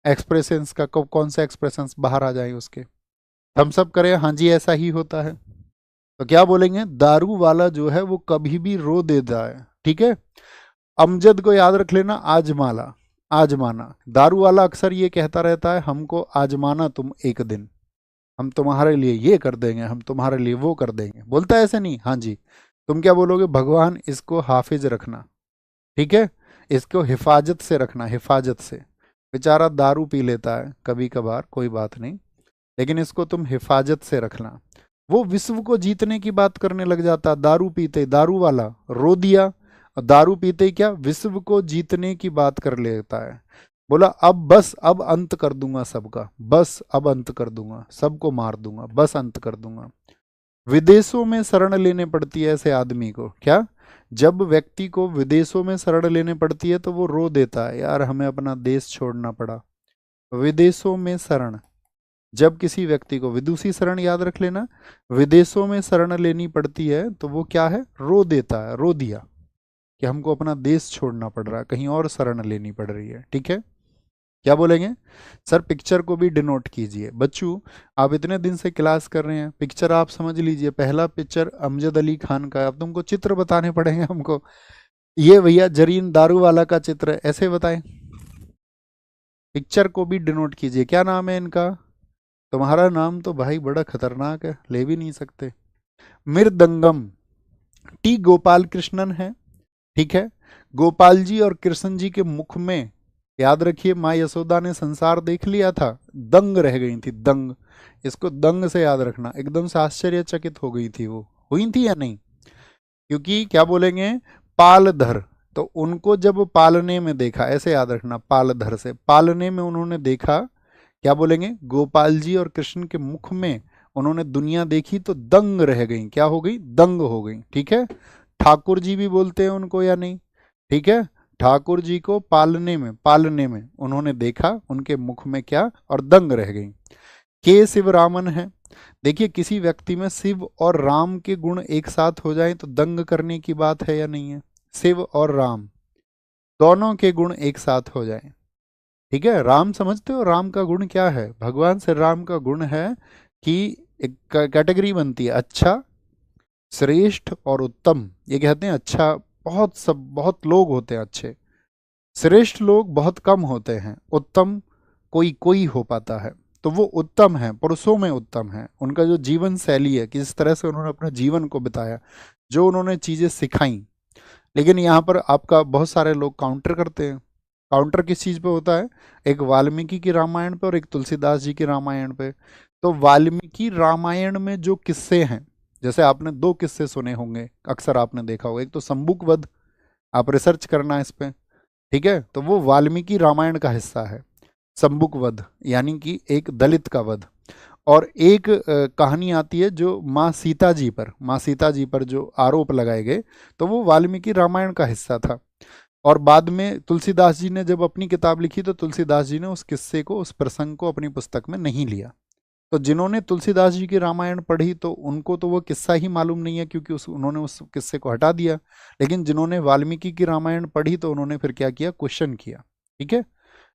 एक्सप्रेशंस का, कब कौन सा एक्सप्रेशंस बाहर आ जाए उसके। हम सब करें हाँ जी ऐसा ही होता है, तो क्या बोलेंगे? दारू वाला जो है वो कभी भी रो देता है। ठीक है, अमजद को याद रख लेना, आजमाला, आजमाना। दारू वाला अक्सर ये कहता रहता है, हमको आजमाना तुम एक दिन, हम तुम्हारे लिए ये कर देंगे, हम तुम्हारे लिए वो कर देंगे। बोलता है ऐसे नहीं? हाँ जी। तुम क्या बोलोगे? भगवान इसको हाफिज रखना। ठीक है, इसको हिफाजत से रखना, हिफाजत से। बेचारा दारू पी लेता है कभी कभार, कोई बात नहीं, लेकिन इसको तुम हिफाजत से रखना। वो विश्व को जीतने की बात करने लग जाता, दारू पीते, दारू वाला रो दिया, और दारू पीते ही क्या विश्व को जीतने की बात कर लेता है। बोला अब बस, अब अंत कर दूंगा सबका, बस अब अंत कर दूंगा, सबको मार दूंगा, बस अंत कर दूंगा। विदेशों में शरण लेने पड़ती है ऐसे आदमी को। क्या? जब व्यक्ति को विदेशों में शरण लेने पड़ती है तो वो रो देता है, यार हमें अपना देश छोड़ना पड़ा। विदेशों में शरण, जब किसी व्यक्ति को, विदुषी शरण याद रख लेना, विदेशों में शरण लेनी पड़ती है तो वो क्या है? रो देता है, रो दिया कि हमको अपना देश छोड़ना पड़ रहा है, कहीं और शरण लेनी पड़ रही है। ठीक है, क्या बोलेंगे? सर पिक्चर को भी डिनोट कीजिए। बच्चों आप इतने दिन से क्लास कर रहे हैं, पिक्चर आप समझ लीजिए। पहला पिक्चर अमजद अली खान का है, अब तुमको चित्र बताने पड़ेंगे हमको। ये भैया जरीन दारू वाला का चित्र है, ऐसे बताएं। पिक्चर को भी डिनोट कीजिए। क्या नाम है इनका? तुम्हारा नाम तो भाई बड़ा खतरनाक है, ले भी नहीं सकते। मृदंगम, टी गोपाल कृष्णन है। ठीक है, गोपाल जी और कृष्ण जी के मुख में, याद रखिए, माँ यशोदा ने संसार देख लिया था, दंग रह गई थी, दंग। इसको दंग से याद रखना, एकदम से आश्चर्यचकित हो गई थी वो, हुई थी या नहीं? क्योंकि क्या बोलेंगे? पालधर, तो उनको जब पालने में देखा, ऐसे याद रखना, पालधर से, पालने में उन्होंने देखा, क्या बोलेंगे? गोपाल जी और कृष्ण के मुख में उन्होंने दुनिया देखी तो दंग रह गई। क्या हो गई? दंग हो गई। ठीक है, ठाकुर जी भी बोलते हैं उनको या नहीं? ठीक है, ठाकुर जी को पालने में उन्होंने देखा, उनके मुख में क्या, और दंग रह गई। के शिवरामन है। देखिए किसी व्यक्ति में शिव और राम के गुण एक साथ हो जाए तो दंग करने की बात है या नहीं है? शिव और राम दोनों के गुण एक साथ हो जाए। ठीक है, राम समझते हो राम का गुण क्या है? भगवान श्री राम का गुण है कि एक कैटेगरी बनती है, अच्छा, श्रेष्ठ और उत्तम। ये कहते हैं अच्छा, बहुत लोग होते हैं अच्छे, श्रेष्ठ लोग बहुत कम होते हैं, उत्तम कोई कोई हो पाता है। तो वो उत्तम है, पुरुषों में उत्तम है। उनका जो जीवन शैली है, किस तरह से उन्होंने अपने जीवन को बिताया, जो उन्होंने चीजें सिखाई। लेकिन यहाँ पर आपका बहुत सारे लोग काउंटर करते हैं। काउंटर किस चीज पे होता है? एक वाल्मीकि की रामायण पे और एक तुलसीदास जी की रामायण पे। तो वाल्मीकि रामायण में जो किस्से हैं, जैसे आपने दो किस्से सुने होंगे, अक्सर आपने देखा होगा, एक तो शंबुक वध, आप रिसर्च करना इस पे। ठीक है, तो वो वाल्मीकि रामायण का हिस्सा है, शंबुक वध, यानी कि एक दलित का वध। और एक कहानी आती है जो माँ सीता जी पर, माँ सीता जी पर जो आरोप लगाए गए, तो वो वाल्मीकि रामायण का हिस्सा था। और बाद में तुलसीदास जी ने जब अपनी किताब लिखी तो तुलसीदास जी ने उस किस्से को, उस प्रसंग को अपनी पुस्तक में नहीं लिया। तो जिन्होंने तुलसीदास जी की रामायण पढ़ी तो उनको तो वो किस्सा ही मालूम नहीं है, क्योंकि उन्होंने उस किस्से को हटा दिया। लेकिन जिन्होंने वाल्मीकि की रामायण पढ़ी तो उन्होंने फिर क्या किया? क्वेश्चन किया। ठीक है,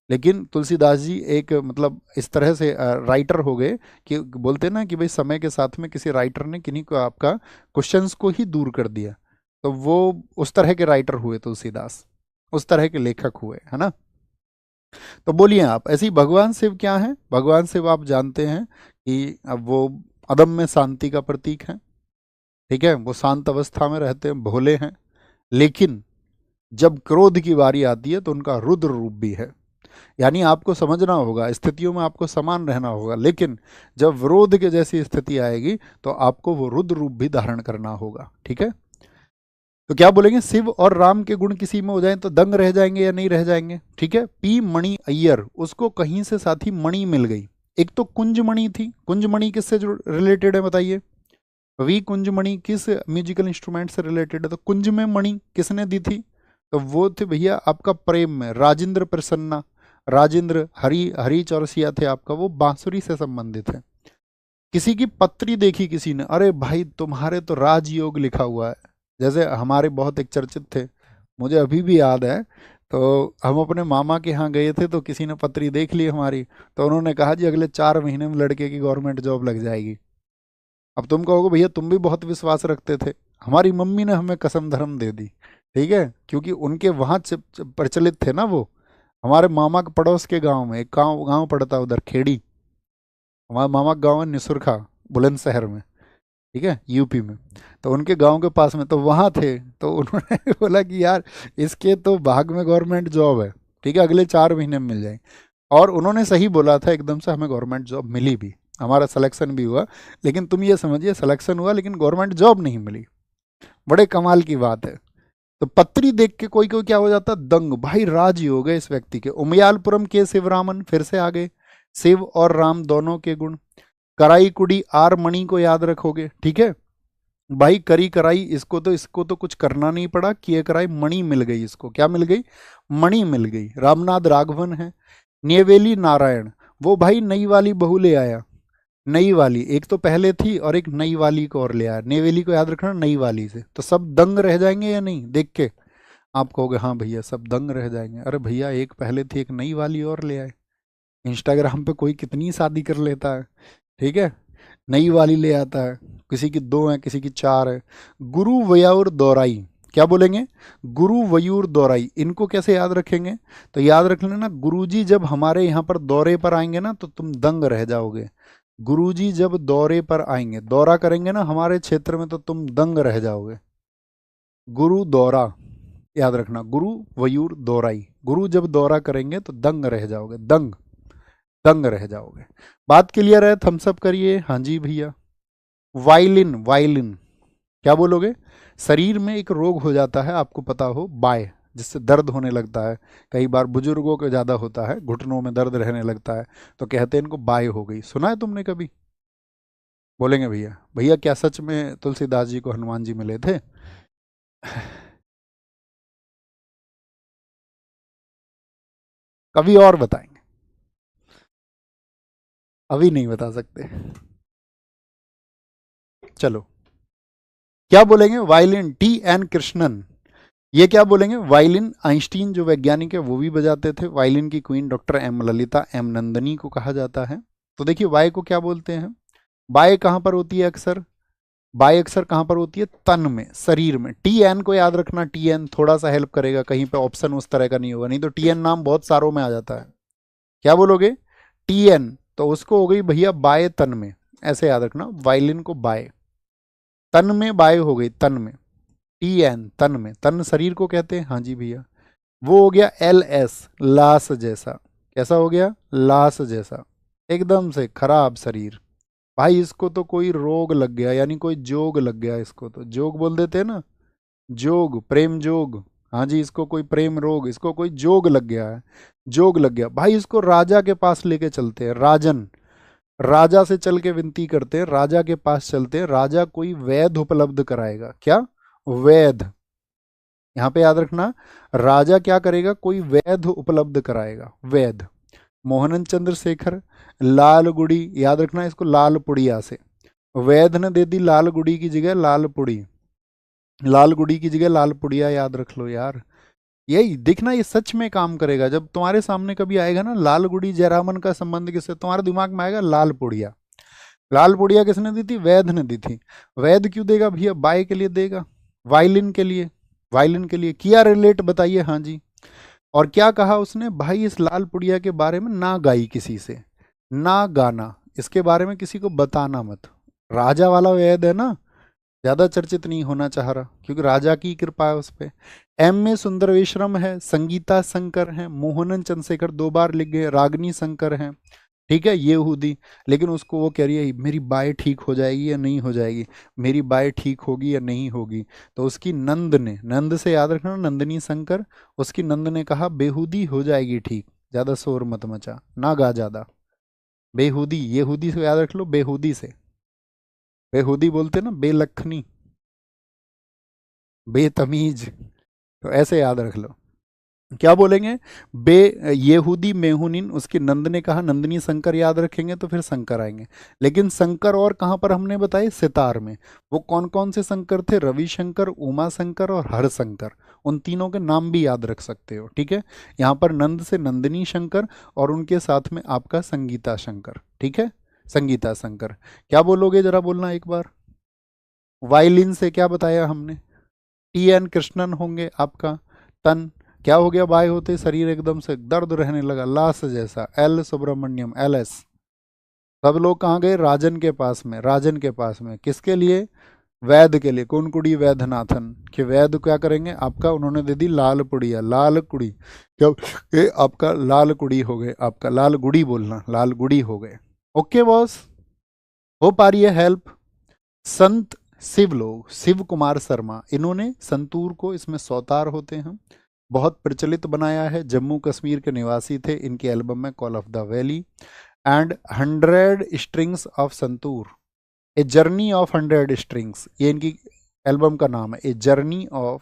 लेकिन तुलसीदास जी एक मतलब इस तरह से राइटर हो गए कि बोलते हैं ना कि भाई समय के साथ में किसी राइटर ने किन्हीं को आपका क्वेश्चंस को ही दूर कर दिया, तो वो उस तरह के राइटर हुए तुलसीदास, उस तरह के लेखक हुए, है ना। तो बोलिए आप, ऐसे ही भगवान शिव क्या है? भगवान शिव आप जानते हैं कि अब वो अदम्य शांति का प्रतीक है, ठीक है, वो शांत अवस्था में रहते हैं, भोले हैं, लेकिन जब क्रोध की बारी आती है तो उनका रुद्र रूप भी है। यानी आपको समझना होगा, स्थितियों में आपको समान रहना होगा, लेकिन जब विरोध के जैसी स्थिति आएगी तो आपको वो रुद्र रूप भी धारण करना होगा, ठीक है। तो क्या बोलेंगे, शिव और राम के गुण किसी में हो जाएं तो दंग रह जाएंगे या नहीं रह जाएंगे, ठीक है। पी मणि अय्यर, उसको कहीं से साथी मणि मिल गई। एक तो कुंजमणि थी, कुंजमणि किससे रिलेटेड है बताइए? वी कुंजमणि किस म्यूजिकल इंस्ट्रूमेंट से रिलेटेड है? तो कुंज में मणि किसने दी थी? तो वो थे भैया आपका प्रेम में राजेंद्र प्रसन्ना, राजेंद्र हरि हरि चौरसिया थे आपका, वो बांसुरी से संबंधित है। किसी की पत्री देखी किसी ने, अरे भाई तुम्हारे तो राजयोग लिखा हुआ है। जैसे हमारे बहुत एक चर्चित थे, मुझे अभी भी याद है, तो हम अपने मामा के यहाँ गए थे तो किसी ने पत्री देख ली हमारी, तो उन्होंने कहा जी अगले 4 महीने में लड़के की गवर्नमेंट जॉब लग जाएगी। अब तुम कहोगे भैया तुम भी बहुत विश्वास रखते थे, हमारी मम्मी ने हमें कसम धर्म दे दी, ठीक है, क्योंकि उनके वहाँ प्रचलित थे ना वो। हमारे मामा के पड़ोस के गांव में एक गांव गांव पड़ता है उधर खेड़ी, हमारे मामा का गांव है निसुरखा, बुलंदशहर में, ठीक है, यूपी में। तो उनके गांव के पास में तो वहाँ थे, तो उन्होंने बोला कि यार इसके तो भाग में गवर्नमेंट जॉब है, ठीक है, अगले 4 महीने में मिल जाएगी। और उन्होंने सही बोला था, एकदम से हमें गवर्नमेंट जॉब मिली भी, हमारा सिलेक्शन भी हुआ। लेकिन तुम ये समझिए सिलेक्शन हुआ लेकिन गवर्नमेंट जॉब नहीं मिली, बड़े कमाल की बात है। तो पत्री देख के कोई कोई क्या हो जाता, दंग, भाई राज हो गए इस व्यक्ति के। उमयालपुरम के शिवरामन फिर से आ गए, शिव और राम दोनों के गुण। कराई कुड़ी आर मणि को याद रखोगे, ठीक है भाई, करी कराई, इसको तो कुछ करना नहीं पड़ा, किए कराई मणि मिल गई, इसको क्या मिल गई? मणि मिल गई। रामनाथ राघवन है। नेवेली नारायण, वो भाई नई वाली बहू ले आया, नई वाली, एक तो पहले थी और एक नई वाली को और ले आया, नेवेली को याद रखना नई वाली से। तो सब दंग रह जाएंगे या नहीं देख के? आप कहोगे हाँ भैया सब दंग रह जाएंगे, अरे भैया एक पहले थी एक नई वाली और ले आए। इंस्टाग्राम पे कोई कितनी शादी कर लेता है, ठीक है, नई वाली ले आता है, किसी की 2 है किसी की 4 है। गुरु वयूर दौराई, क्या बोलेंगे? गुरु वयूर दौराई, इनको कैसे याद रखेंगे? तो याद रख लेना, गुरुजी जब हमारे यहाँ पर दौरे पर आएंगे ना तो तुम दंग रह जाओगे। गुरुजी जब दौरे पर आएंगे, दौरा करेंगे ना हमारे क्षेत्र में, तो तुम दंग रह जाओगे। गुरु दौरा याद रखना, गुरु वयूर दौराई, गुरु जब दौरा करेंगे तो दंग रह जाओगे, दंग, दंग रह जाओगे। बात क्लियर है? थम्स अप करिए, हाँ जी भैया। वायलिन, वायलिन क्या बोलोगे? शरीर में एक रोग हो जाता है, आपको पता हो, बाय, जिससे दर्द होने लगता है, कई बार बुजुर्गों को ज़्यादा होता है, घुटनों में दर्द रहने लगता है, तो कहते हैं इनको बाय हो गई। सुना है तुमने कभी? बोलेंगे भैया, भैया क्या सच में तुलसीदास जी को हनुमान जी मिले थे? कभी और बताएंगे, अभी नहीं बता सकते। चलो, क्या बोलेंगे? Violin, T N Krishnan. ये क्या बोलेंगे? वायलिन आइंस्टीन जो वैज्ञानिक है वो भी बजाते थे। वायलिन की queen doctor M Lalitha M Nandini को कहा जाता है। तो देखिए वाय को क्या बोलते हैं? बाय कहाँ पर होती है अक्सर? बाय अक्सर कहाँ पर होती है? तन में, शरीर में। टी एन को याद रखना, टी एन थोड़ा सा हेल्प करेगा, कहीं पे ऑप्शन उस तरह का नहीं होगा, नहीं तो टी एन नाम बहुत सारों में आ जाता है। क्या बोलोगे? टी एन, तो उसको हो गई भैया बाय तन में, ऐसे याद रखना, वायलिन को बाय, तन में बाय हो गई, तन में, टी एन तन में, तन शरीर को कहते हैं, हाँ जी भैया। वो हो गया एल एस, लाश जैसा। कैसा हो गया? लाश जैसा, एकदम से खराब शरीर। भाई इसको तो कोई रोग लग गया, यानी कोई जोग लग गया, इसको तो जोग बोल देते हैं ना, जोग, प्रेम जोग। हाँ जी, इसको कोई प्रेम रोग, इसको कोई जोग लग गया है, जोग लग गया भाई। इसको राजा के पास लेके चलते हैं, राजन, राजा से चल के विनती करते हैं, राजा के पास चलते हैं, राजा कोई वैध उपलब्ध कराएगा। क्या? वैध, यहाँ पे याद रखना, राजा क्या करेगा? कोई वैध उपलब्ध कराएगा, वैध। मोहनन चंद्रशेखर, लाल गुड़ी, याद रखना इसको, लाल पुड़िया से। वैध ने दे दी लाल गुड़ी की जगह लाल पुड़ी, लाल गुड़ी की जगह लाल पुड़िया, याद रख लो यार। यही देखना, ये सच में काम करेगा। जब तुम्हारे सामने कभी आएगा ना लाल गुड़ी जयरामन का संबंध किससे, तुम्हारे दिमाग में आएगा लाल पुड़िया। लाल पुड़िया किसने दी थी? वैध ने दी थी। वैध क्यों देगा भैया? बाय के लिए देगा, वायलिन के लिए। वायलिन के लिए किया रिलेट, बताइए। हाँ जी। और क्या कहा उसने? भाई इस लाल पुड़िया के बारे में ना गाई किसी से, ना गाना, इसके बारे में किसी को बताना मत। राजा वाला वैद है ना, ज्यादा चर्चित नहीं होना चाह रहा, क्योंकि राजा की कृपा है उस पे। एम ए सुंदरवेश्वरम है, संगीता शंकर है, मोहनन चंद्रशेखर 2 बार लिख गए, रागनी शंकर है, ठीक है, ये हुदी। लेकिन उसको वो कह रही है मेरी बाय ठीक हो जाएगी या नहीं हो जाएगी, मेरी बाय ठीक होगी या नहीं होगी। तो उसकी नंद ने, नंद से याद रखना, नंदनी शंकर, उसकी नंद ने कहा बेहूदी हो जाएगी ठीक, ज्यादा शोर मत मचा, ना गा ज्यादा। बेहूदी, ये हुदी से याद रख लो, बेहूदी से। बेहूदी बोलते ना, बेलखनी, बेतमीज, तो ऐसे याद रख लो। क्या बोलेंगे? बे येहूदी मेहुनिन, उसकी नंद ने कहा, नंदनी शंकर याद रखेंगे तो फिर शंकर आएंगे। लेकिन शंकर और कहाँ पर हमने बताए? सितार में। वो कौन कौन से शंकर थे? रविशंकर, उमा शंकर और हरशंकर। उन तीनों के नाम भी याद रख सकते हो, ठीक है। यहाँ पर नंद से नंदिनी शंकर, और उनके साथ में आपका संगीता शंकर, ठीक है, संगीता शंकर। क्या बोलोगे जरा, बोलना एक बार। वायलिन से क्या बताया हमने? टी एन कृष्णन होंगे आपका। तन, क्या हो गया? बाय होते शरीर एकदम से दर्द रहने लगा, लाश जैसा। L Subramaniam, L S. सब लोग कहाँ गए? राजन के पास में, राजन के पास में। किसके लिए? वैद के लिए। कौन कुड़ी? वैद्यनाथन। कि वैद क्या करेंगे आपका? उन्होंने दे दी लाल पुड़िया, लाल कुड़ी। क्या ये आपका लाल कुड़ी हो गए, आपका लाल गुड़ी बोलना, लाल गुड़ी हो गए। ओके बॉस, हो पा रही है हेल्प? संत शिव लोग, शिव कुमार शर्मा, इन्होंने संतूर को इसमें सौतार होते हैं बहुत प्रचलित बनाया है। जम्मू कश्मीर के निवासी थे। इनके एल्बम में call of the valley and 100 strings of santoor, a journey of 100 strings, ये इनकी एल्बम का नाम है। A journey of,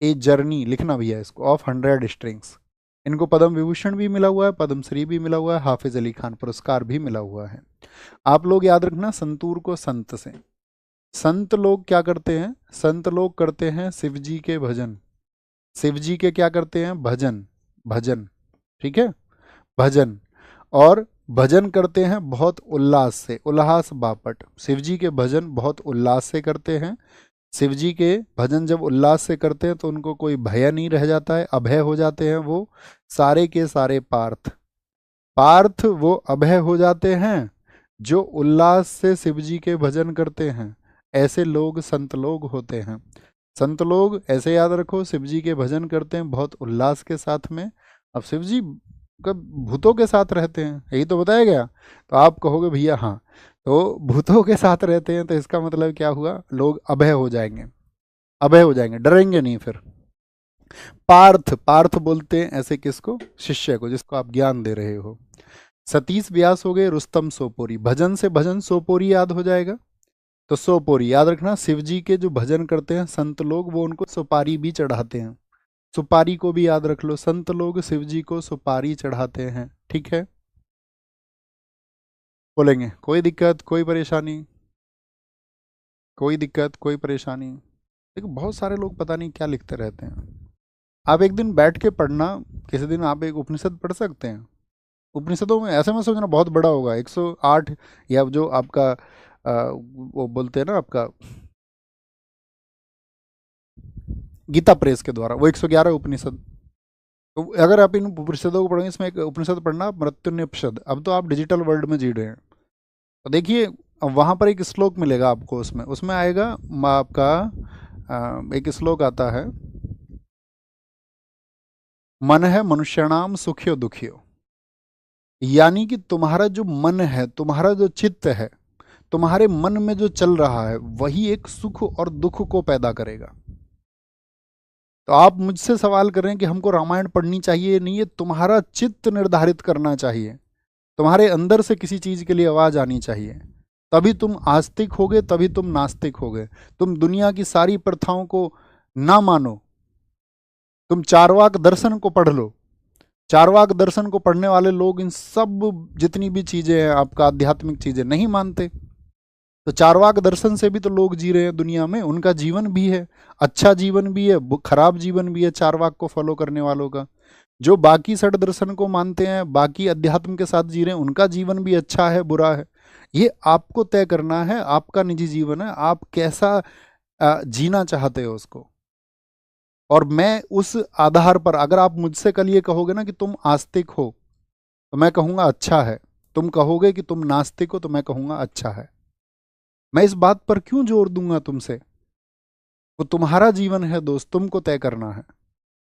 a journey लिखना भैया इसको, ऑफ 100 स्ट्रिंग्स। इनको पद्म विभूषण भी मिला हुआ है, पद्मश्री भी मिला हुआ है, हाफिज अली खान पुरस्कार भी मिला हुआ है। आप लोग याद रखना संतूर को संत से। संत लोग क्या करते हैं? संत लोग करते हैं शिव जी के भजन। शिव जी के क्या करते हैं? भजन, भजन, ठीक है, भजन। और भजन करते हैं बहुत उल्लास से, उल्लास बापट। शिव जी के भजन बहुत उल्लास से करते हैं। शिव जी के भजन जब उल्लास से करते हैं तो उनको कोई भय नहीं रह जाता है, अभय हो जाते हैं वो सारे के सारे पार्थ। पार्थ वो अभय हो जाते हैं जो उल्लास से शिव जी के भजन करते हैं। ऐसे लोग संत लोग होते हैं। संत लोग ऐसे याद रखो, शिव जी के भजन करते हैं बहुत उल्लास के साथ में। अब शिव जी कब भूतों के साथ रहते हैं, यही तो बताया गया। तो आप कहोगे भैया हाँ, तो भूतों के साथ रहते हैं तो इसका मतलब क्या हुआ? लोग अभय हो जाएंगे, अभय हो जाएंगे, डरेंगे नहीं फिर। पार्थ, पार्थ बोलते हैं ऐसे किसको? शिष्य को, जिसको आप ज्ञान दे रहे हो। सतीश व्यास हो गए, रुस्तम सोपोरी। भजन से भजन सोपोरी याद हो जाएगा। तो सोपोरी याद रखना, शिव जी के जो भजन करते हैं संत लोग, वो उनको सुपारी भी चढ़ाते हैं। सुपारी को भी याद रख लो, संत लोग शिव जी को सुपारी चढ़ाते हैं, ठीक है। बोलेंगे कोई दिक्कत, कोई परेशानी? कोई दिक्कत, कोई परेशानी? देखो बहुत सारे लोग पता नहीं क्या लिखते रहते हैं। आप एक दिन बैठ के पढ़ना, किसी दिन आप एक उपनिषद पढ़ सकते हैं। उपनिषदों में ऐसे में सोचना बहुत बड़ा होगा, 108, या जो आपका वो बोलते हैं ना आपका गीता प्रेस के द्वारा, वो 111 उपनिषद। तो अगर आप इन उपनिषदों को पढ़ेंगे, इसमें एक उपनिषद पढ़ना मृत्युनिषद। अब तो आप डिजिटल वर्ल्ड में जी रहे हैं, तो देखिए वहाँ पर एक श्लोक मिलेगा आपको, उसमें उसमें आएगा आपका एक श्लोक आता है, मन है मनुष्यणाम सुखियो दुखियो। यानी कि तुम्हारा जो मन है, तुम्हारा जो चित्त है, तुम्हारे मन में जो चल रहा है वही एक सुख और दुख को पैदा करेगा। तो आप मुझसे सवाल कर रहे हैं कि हमको रामायण पढ़नी चाहिए, नहीं, ये तुम्हारा चित्त निर्धारित करना चाहिए। तुम्हारे अंदर से किसी चीज के लिए आवाज आनी चाहिए, तभी तुम आस्तिक होगे, तभी तुम नास्तिक होगे। तुम दुनिया की सारी प्रथाओं को ना मानो, तुम चारवाक दर्शन को पढ़ लो। चारवाक दर्शन को पढ़ने वाले लोग इन सब जितनी भी चीजें हैं आपका आध्यात्मिक चीजें नहीं मानते। तो चार्वाक दर्शन से भी तो लोग जी रहे हैं दुनिया में, उनका जीवन भी है, अच्छा जीवन भी है, खराब जीवन भी है चार्वाक को फॉलो करने वालों का। जो बाकी षड दर्शन को मानते हैं, बाकी अध्यात्म के साथ जी रहे हैं, उनका जीवन भी अच्छा है बुरा है, ये आपको तय करना है। आपका निजी जीवन है, आप कैसा जीना चाहते हो उसको। और मैं उस आधार पर, अगर आप मुझसे कल ये कहोगे ना कि तुम आस्तिक हो, तो मैं कहूँगा अच्छा है। तुम कहोगे कि तुम नास्तिक हो, तो मैं कहूँगा अच्छा है। मैं इस बात पर क्यों जोर दूंगा तुमसे? वो तुम्हारा जीवन है दोस्त, तुमको तय करना है।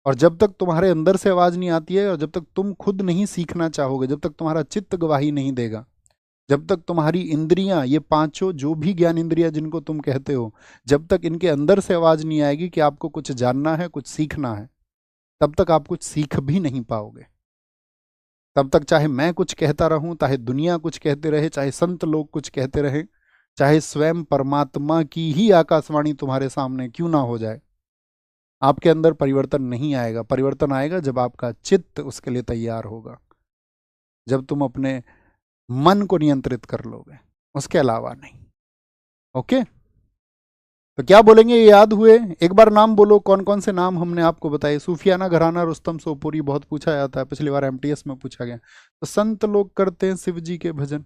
और जब तक तुम्हारे अंदर से आवाज नहीं आती है, और जब तक तुम खुद नहीं सीखना चाहोगे, जब तक तुम्हारा चित्त गवाही नहीं देगा, जब तक तुम्हारी इंद्रियां, ये पांचों जो भी ज्ञान इंद्रियां जिनको तुम कहते हो, जब तक इनके अंदर से आवाज नहीं आएगी कि आपको कुछ जानना है, कुछ सीखना है, तब तक आप कुछ सीख भी नहीं पाओगे। तब तक चाहे मैं कुछ कहता रहूं, चाहे दुनिया कुछ कहते रहे, चाहे संत लोग कुछ कहते रहे, चाहे स्वयं परमात्मा की ही आकाशवाणी तुम्हारे सामने क्यों ना हो जाए, आपके अंदर परिवर्तन नहीं आएगा। परिवर्तन आएगा जब आपका चित्त उसके लिए तैयार होगा, जब तुम अपने मन को नियंत्रित कर लोगे, उसके अलावा नहीं। ओके, तो क्या बोलेंगे, ये याद हुए? एक बार नाम बोलो, कौन कौन से नाम हमने आपको बताए। सूफियाना घराना, रुस्तम सोपोरी, बहुत पूछा जाता है, पिछली बार एमटीएस में पूछा गया। तो संत लोग करते हैं शिव जी के भजन।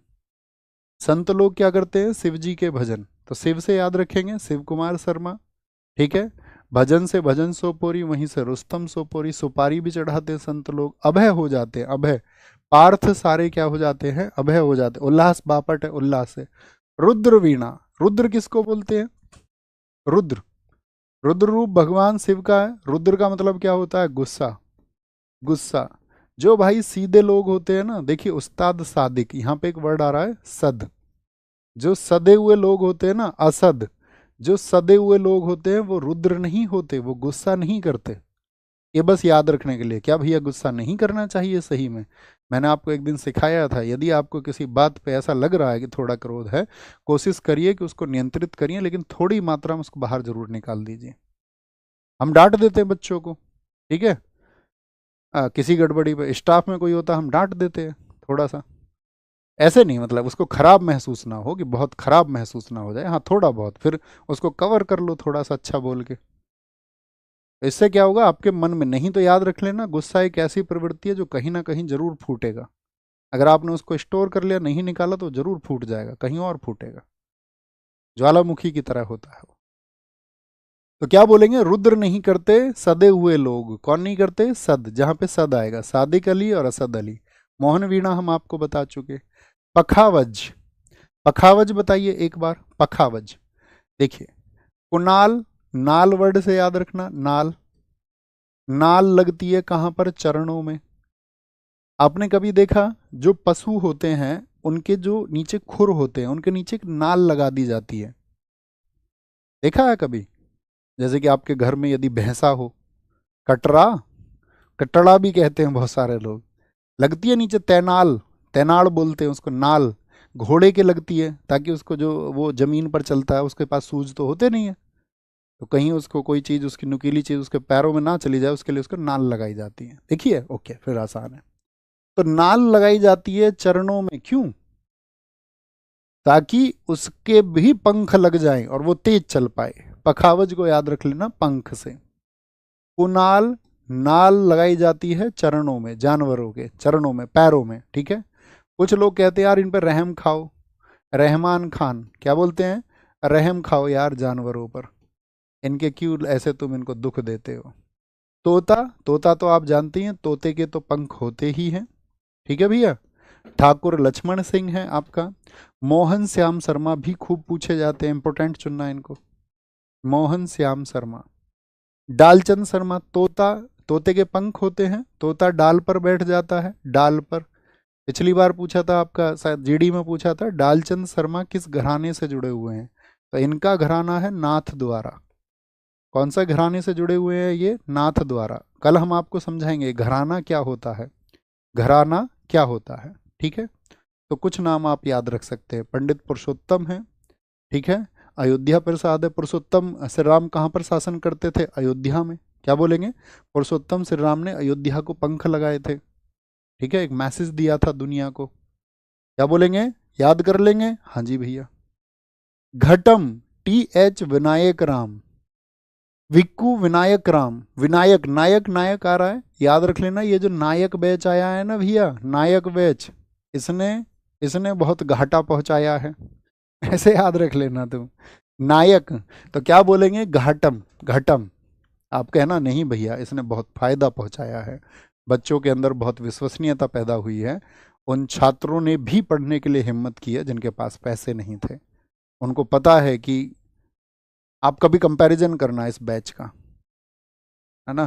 संत लोग क्या करते हैं? शिव जी के भजन। तो शिव से याद रखेंगे शिव कुमार शर्मा, ठीक है। भजन से भजन सोपोरी, वहीं से रुस्तम सोपोरी। सुपारी भी चढ़ाते हैं संत लोग, अभय हो जाते हैं, अभय। पार्थ सारे क्या हो जाते हैं? अभय हो जाते हैं। उल्लास बापट है, उल्लास है। रुद्र वीणा, रुद्र किसको बोलते हैं? रुद्र, रुद्र रूप भगवान शिव का है। रुद्र का मतलब क्या होता है? गुस्सा, गुस्सा। जो भाई सीधे लोग होते हैं ना, देखिए उस्ताद सादिक, यहाँ पे एक वर्ड आ रहा है सद। जो सदे हुए लोग होते हैं ना, असद, जो सदे हुए लोग होते हैं वो रुद्र नहीं होते, वो गुस्सा नहीं करते। ये बस याद रखने के लिए। क्या भैया गुस्सा नहीं करना चाहिए? सही में मैंने आपको एक दिन सिखाया था, यदि आपको किसी बात पे ऐसा लग रहा है कि थोड़ा क्रोध है, कोशिश करिए कि उसको नियंत्रित करिए, लेकिन थोड़ी मात्रा में उसको बाहर जरूर निकाल दीजिए। हम डांट देते हैं बच्चों को, ठीक है, किसी गड़बड़ी पे स्टाफ में कोई होता है, हम डांट देते हैं थोड़ा सा। ऐसे नहीं, मतलब उसको खराब महसूस ना हो, कि बहुत खराब महसूस ना हो जाए, हाँ थोड़ा बहुत, फिर उसको कवर कर लो थोड़ा सा अच्छा बोल के। इससे क्या होगा आपके मन में? नहीं तो याद रख लेना, गुस्सा एक ऐसी प्रवृत्ति है जो कहीं ना कहीं जरूर फूटेगा। अगर आपने उसको स्टोर कर लिया, नहीं निकाला, तो जरूर फूट जाएगा, कहीं और फूटेगा, ज्वालामुखी की तरह होता है वो। तो क्या बोलेंगे? रुद्र नहीं करते सदे हुए लोग। कौन नहीं करते? सद, जहां पे सद आएगा, सादिक अली और असद अली। मोहन वीणा हम आपको बता चुके। पखावज, पखावज बताइए एक बार, पखावज। देखिए, कुनाल, नाल वर्ड से याद रखना, नाल। नाल लगती है कहां पर? चरणों में। आपने कभी देखा जो पशु होते हैं, उनके जो नीचे खुर होते हैं, उनके नीचे एक नाल लगा दी जाती है, देखा है कभी? जैसे कि आपके घर में यदि भैंसा हो, कटरा, कटड़ा भी कहते हैं बहुत सारे लोग, लगती है नीचे तैनाल, तैनाड़ बोलते हैं उसको, नाल। घोड़े के लगती है, ताकि उसको, जो वो जमीन पर चलता है, उसके पास सूज तो होते नहीं है, तो कहीं उसको कोई चीज़, उसकी नुकीली चीज़ उसके पैरों में ना चली जाए, उसके लिए उसको नाल लगाई जाती है। देखिए, ओके, फिर आसान है। तो नाल लगाई जाती है चरणों में, क्यों? ताकि उसके भी पंख लग जाएं और वो तेज चल पाए। पखावज को याद रख लेना, पंख से। कुनाल, नाल लगाई जाती है चरणों में, जानवरों के चरणों में, पैरों में, ठीक है। कुछ लोग कहते हैं यार इन पर रहम खाओ, रहमान खान क्या बोलते हैं? रहम खाओ यार जानवरों पर, इनके क्यों ऐसे तुम इनको दुख देते हो। तोता, तोता तो आप जानती हैं, तोते के तो पंख होते ही हैं, ठीक है भैया। ठाकुर लक्ष्मण सिंह है आपका। मोहन श्याम शर्मा भी खूब पूछे जाते हैं, इंपोर्टेंट चुनना इनको। मोहन श्याम शर्मा। डालचंद शर्मा, तोता, तोते के पंख होते हैं, तोता डाल पर बैठ जाता है, डाल पर। पिछली बार पूछा था आपका, शायद जीडी में पूछा था, डालचंद शर्मा किस घराने से जुड़े हुए हैं? तो इनका घराना है नाथ द्वारा। कौन सा घराने से जुड़े हुए हैं ये? नाथ द्वारा। कल हम आपको समझाएंगे घराना क्या होता है, घराना क्या होता है, ठीक है। तो कुछ नाम आप याद रख सकते हैं। पंडित पुरुषोत्तम है, ठीक है। अयोध्या प्रसाद है। पुरुषोत्तम श्री राम कहाँ पर शासन करते थे? अयोध्या में। क्या बोलेंगे? पुरुषोत्तम श्री राम ने अयोध्या को पंख लगाए थे, ठीक है, एक मैसेज दिया था दुनिया को। क्या बोलेंगे? याद कर लेंगे? हाँ जी भैया। घटम, TH विनायक राम, विक्कू विनायक राम, विनायक नायक नायक आ रहा है, याद रख लेना। ये जो नायक बैच आया है ना भैया, नायक बैच, इसने इसने बहुत घाटा पहुंचाया है। ऐसे याद रख लेना तुम। नायक, तो क्या बोलेंगे, घाटम, घटम। आप कहना नहीं भैया इसने बहुत फायदा पहुंचाया है, बच्चों के अंदर बहुत विश्वसनीयता पैदा हुई है। उन छात्रों ने भी पढ़ने के लिए हिम्मत की है जिनके पास पैसे नहीं थे। उनको पता है कि आप कभी कंपैरिजन करना इस बैच का, है ना,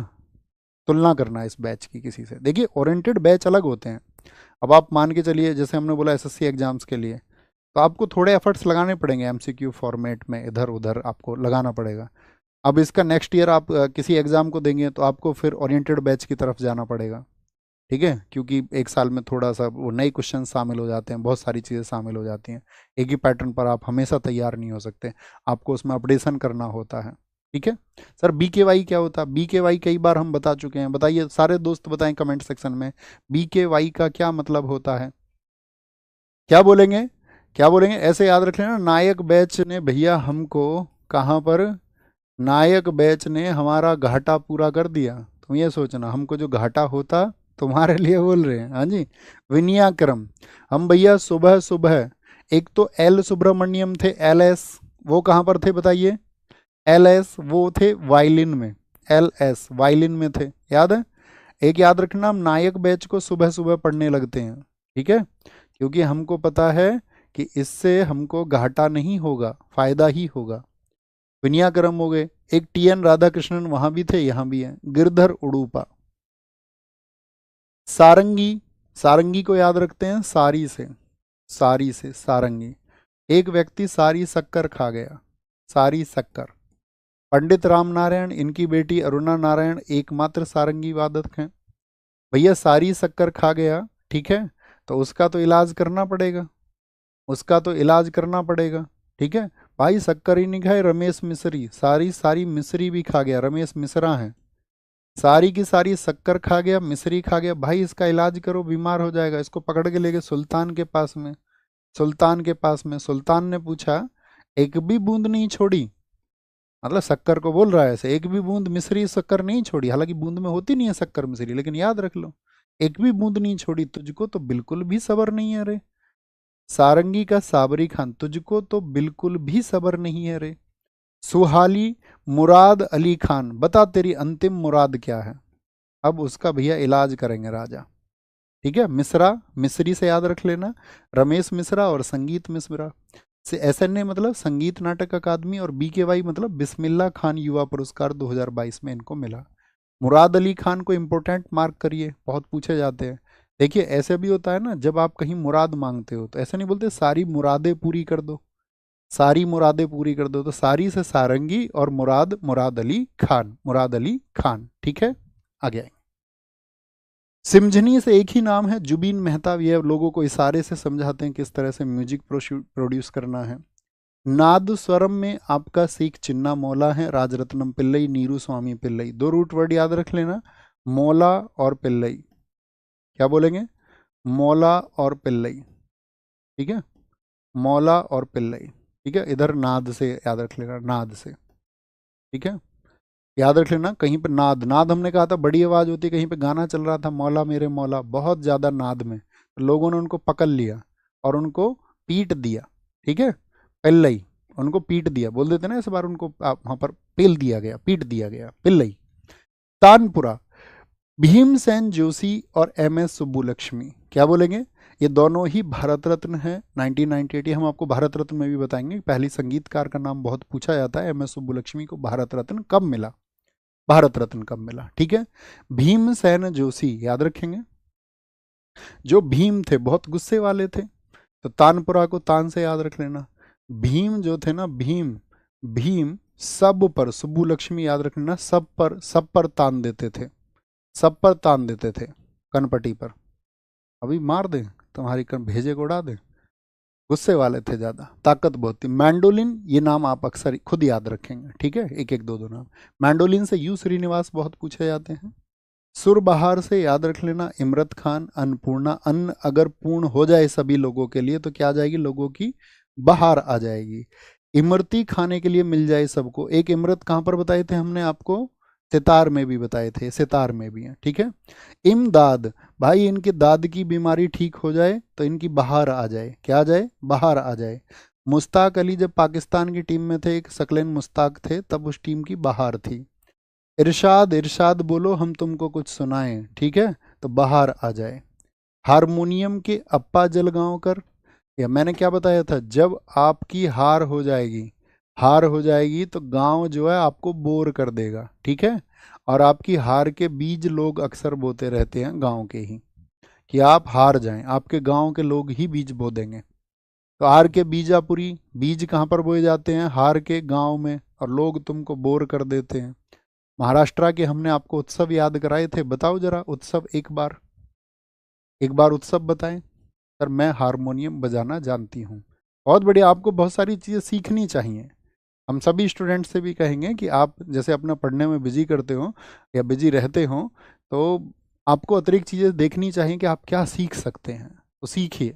तुलना करना इस बैच की किसी से। देखिए ओरिएंटेड बैच अलग होते हैं। अब आप मान के चलिए, जैसे हमने बोला एसएससी एग्जाम्स के लिए, तो आपको थोड़े एफर्ट्स लगाने पड़ेंगे, एमसीक्यू फॉर्मेट में इधर उधर आपको लगाना पड़ेगा। अब इसका नेक्स्ट ईयर आप किसी एग्ज़ाम को देंगे तो आपको फिर ओरिएंटेड बैच की तरफ जाना पड़ेगा, ठीक है, क्योंकि एक साल में थोड़ा सा वो नए क्वेश्चन शामिल हो जाते हैं, बहुत सारी चीज़ें शामिल हो जाती हैं। एक ही पैटर्न पर आप हमेशा तैयार नहीं हो सकते, आपको उसमें अपडेशन करना होता है, ठीक है। सर BKY क्या होता है? BKY कई बार हम बता चुके हैं, बताइए सारे दोस्त बताएं कमेंट सेक्शन में, BKY का क्या मतलब होता है? क्या बोलेंगे, क्या बोलेंगे? ऐसे याद रख लेना, नायक बैच ने भैया हमको कहाँ पर, नायक बैच ने हमारा घाटा पूरा कर दिया। तुम ये सोचना, हमको जो घाटा होता तुम्हारे लिए बोल रहे हैं, हाँ जी। विनयाक्रम, हम भैया सुबह सुबह, एक तो एल सुब्रमण्यम थे, LS, वो कहाँ पर थे बताइए? LS वो थे वायलिन में, LS वायलिन में थे, याद है? एक याद रखना, हम नायक बैच को सुबह सुबह पढ़ने लगते हैं, ठीक है, क्योंकि हमको पता है कि इससे हमको घाटा नहीं होगा, फायदा ही होगा। विनयाक्रम हो गए। एक TN राधाकृष्णन वहां भी थे, यहां भी हैं, गिरधर उड़ूपा। सारंगी, सारंगी को याद रखते हैं सारी से, सारी से सारंगी। एक व्यक्ति सारी शक्कर खा गया, सारी शक्कर। पंडित राम नारायण, इनकी बेटी अरुणा नारायण एकमात्र सारंगी वादक हैं। भैया सारी शक्कर खा गया, ठीक है, तो उसका तो इलाज करना पड़ेगा, उसका तो इलाज करना पड़ेगा, ठीक है। भाई शक्कर ही नहीं खाए, रमेश मिश्री, सारी सारी मिश्री भी खा गया, रमेश मिश्रा हैं, सारी की सारी शक्कर खा गया, मिश्री खा गया, भाई इसका इलाज करो, बीमार हो जाएगा। इसको पकड़ के लेके सुल्तान के पास में, सुल्तान के पास में, सुल्तान ने पूछा एक भी बूंद नहीं छोड़ी, मतलब शक्कर को बोल रहा है ऐसे, एक भी बूंद मिश्री शक्कर नहीं छोड़ी, हालांकि बूंद में होती नहीं है शक्कर मिश्री, लेकिन याद रख लो, एक भी बूंद नहीं छोड़ी, तुझको तो बिल्कुल भी सबर नहीं है रे। सारंगी का साबरी खान, तुझको तो बिल्कुल भी सबर नहीं है रे। सुहाली मुराद अली खान, बता तेरी अंतिम मुराद क्या है? अब उसका भैया इलाज करेंगे राजा, ठीक है। मिश्रा, मिश्री से याद रख लेना, रमेश मिश्रा और संगीत मिश्रा से। SNA मतलब संगीत नाटक अकादमी, और BKY मतलब बिस्मिल्ला खान युवा पुरस्कार 2022 में इनको मिला। मुराद अली खान को इम्पोर्टेंट मार्क करिए, बहुत पूछे जाते हैं। देखिए ऐसे भी होता है ना, जब आप कहीं मुराद मांगते हो तो ऐसा नहीं बोलते सारी मुरादें पूरी कर दो, सारी मुरादें पूरी कर दो, तो सारी से सारंगी, और मुराद मुराद अली खान, मुराद अली खान, ठीक है। आगे आएंगे। सिमझनी से एक ही नाम है, जुबीन मेहता, ये लोगों को इशारे से समझाते हैं किस तरह से म्यूजिक प्रोड्यूस करना है। नाद स्वरम में आपका सीख चिन्ना मौला है, राजरत्नम पिल्लई, नीरू स्वामी पिल्लई। दो रूट वर्ड याद रख लेना, मौला और पिल्लई। क्या बोलेंगे? मौला और पिल्लई, ठीक है, मौला और पिल्लई, ठीक है। इधर नाद से याद रख लेना, नाद से, ठीक है। याद रख लेना, कहीं पे नाद, नाद हमने कहा था बड़ी आवाज होती है, कहीं पे गाना चल रहा था मौला मेरे मौला, बहुत ज्यादा नाद में, तो लोगों ने उनको पकड़ लिया और उनको पीट दिया, ठीक है। पिल्लई, उनको पीट दिया, बोल देते ना इस बार, उनको वहां पर पेल दिया गया, पीट दिया गया, पिल्लई। तानपुरा, भीमसेन जोशी और MS सुब्बुलक्ष्मी, क्या बोलेंगे? ये दोनों ही भारत रत्न हैं 1998। हम आपको भारत रत्न में भी बताएंगे, पहली संगीतकार का नाम बहुत पूछा जाता है, MS सुब्बुलक्ष्मी को भारत रत्न कब मिला, भारत रत्न कब मिला, ठीक है। भीमसेन जोशी याद रखेंगे, जो भीम थे बहुत गुस्से वाले थे, तो तानपुरा को तान से याद रख लेना। भीम जो थे ना, भीम, भीम सब पर, सुब्बुलक्ष्मी याद रखना, सब पर तान देते थे, सब पर तान देते थे, कनपटी पर, अभी मार दे तुम्हारी कन, भेजे को उड़ा दे, गुस्से वाले थे ज्यादा, ताकत बहुत थी। मैंडोलिन, ये नाम आप अक्सर खुद याद रखेंगे, ठीक है, एक एक दो दो नाम। मैंडोलिन से U श्रीनिवास बहुत पूछे जाते हैं। सुरबहार से याद रख लेना, इमरत खान। अन्नपूर्णा, अन्न अगर पूर्ण हो जाए सभी लोगों के लिए तो क्या आ जाएगी, लोगों की बहार आ जाएगी। इमरती खाने के लिए मिल जाए सबको। एक इमरत कहाँ पर बताए थे हमने आपको? सितार में भी बताए थे, सितार में भी है, ठीक है। इमदाद, भाई इनके दाद की बीमारी ठीक हो जाए तो इनकी बाहर आ जाए। क्या आ जाए? बाहर आ जाए। मुश्ताक अली जब पाकिस्तान की टीम में थे, एक सकलेन मुश्ताक थे, तब उस टीम की बाहर थी। इरशाद, इरशाद बोलो हम तुमको कुछ सुनाएं, ठीक है, तो बाहर आ जाए। हारमोनियम के अप्पा जलगांवकर, या मैंने क्या बताया था, जब आपकी हार हो जाएगी, हार हो जाएगी तो गांव जो है आपको बोर कर देगा, ठीक है। और आपकी हार के बीज लोग अक्सर बोते रहते हैं गांव के ही, कि आप हार जाएं, आपके गांव के लोग ही बीज बो देंगे। तो हार के बीजापुरी, बीज कहाँ पर बोए जाते हैं? हार के गांव में, और लोग तुमको बोर कर देते हैं। महाराष्ट्र के हमने आपको उत्सव याद कराए थे, बताओ जरा उत्सव एक बार, एक बार उत्सव बताएं। सर मैं हारमोनियम बजाना जानती हूँ। बहुत बढ़िया, आपको बहुत सारी चीज़ें सीखनी चाहिए। हम सभी स्टूडेंट से भी कहेंगे कि आप जैसे अपना पढ़ने में बिजी करते हो या बिजी रहते हो, तो आपको अतिरिक्त चीज़ें देखनी चाहिए कि आप क्या सीख सकते हैं, तो सीखिए,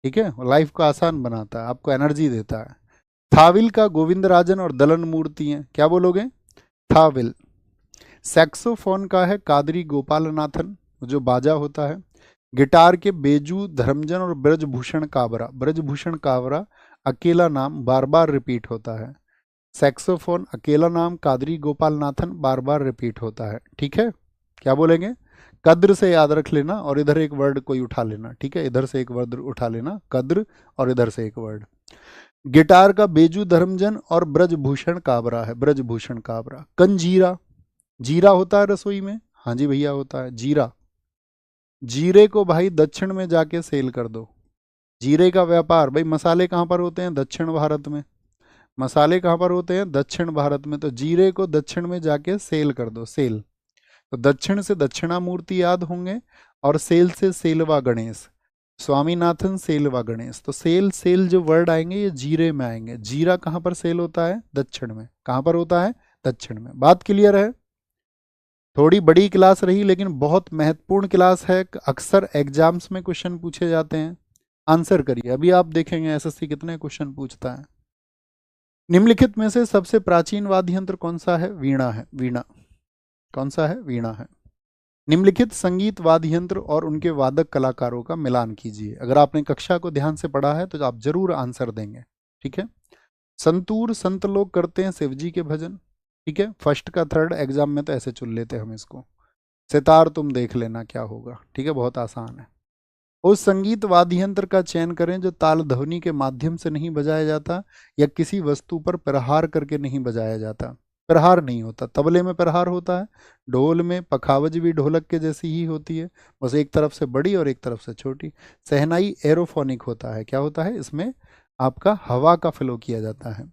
ठीक है। लाइफ को आसान बनाता है, आपको एनर्जी देता है। थाविल का गोविंदराजन और दलन मूर्ति हैं, क्या बोलोगे? थाविल। सैक्सोफोन का है कादरी गोपालनाथन, जो बाजा होता है। गिटार के बेजू धर्मजन और ब्रजभूषण काबरा, ब्रजभूषण काबरा अकेला नाम बार बार रिपीट होता है। सैक्सोफोन अकेला नाम कादरी गोपालनाथन बार बार रिपीट होता है, ठीक है। क्या बोलेंगे? कद्र से याद रख लेना और इधर एक वर्ड कोई उठा लेना, ठीक है, इधर से एक वर्ड उठा लेना, कद्र, और इधर से एक वर्ड। गिटार का बेजू धर्मजन और ब्रजभूषण काबरा है, ब्रजभूषण काबरा। कंजीरा, जीरा होता है रसोई में, हाँ जी भैया होता है जीरा। जीरे को भाई दक्षिण में जाके सेल कर दो। जीरे का व्यापार, भाई मसाले कहाँ पर होते हैं? दक्षिण भारत में। मसाले कहाँ पर होते हैं? दक्षिण भारत में। तो जीरे को दक्षिण में जाके सेल कर दो, सेल। तो दक्षिण से दक्षिणामूर्ति याद होंगे, और सेल से सेलवा गणेश, स्वामीनाथन सेलवा गणेश। तो सेल सेल जो वर्ड आएंगे ये जीरे में आएंगे। जीरा कहाँ पर सेल होता है? दक्षिण में। कहाँ पर होता है? दक्षिण में। बात क्लियर है? थोड़ी बड़ी क्लास रही लेकिन बहुत महत्वपूर्ण क्लास है, अक्सर एग्जाम्स में क्वेश्चन पूछे जाते हैं। आंसर करिए, अभी आप देखेंगे एसएससी कितने क्वेश्चन पूछता है। निम्नलिखित में से सबसे प्राचीन वाद्य यंत्र कौन सा है? वीणा है, वीणा। कौन सा है? वीणा है। निम्नलिखित संगीत वाद्य यंत्र और उनके वादक कलाकारों का मिलान कीजिए। अगर आपने कक्षा को ध्यान से पढ़ा है तो आप जरूर आंसर देंगे, ठीक है। संतूर, संत लोग करते हैं शिव जी के भजन, ठीक है। फर्स्ट का थर्ड एग्जाम में तो ऐसे चुन लेते हैं हम इसको। सितार तुम देख लेना क्या होगा, ठीक है, बहुत आसान है। उस संगीत वाद्य यंत्र का चयन करें जो ताल ध्वनि के माध्यम से नहीं बजाया जाता या किसी वस्तु पर प्रहार करके नहीं बजाया जाता। प्रहार नहीं होता, तबले में प्रहार होता है, ढोल में पखावज भी ढोलक के जैसी ही होती है, बस एक तरफ से बड़ी और एक तरफ से छोटी। सहनाई एरोफोनिक होता है, क्या होता है? इसमें आपका हवा का फ्लो किया जाता है।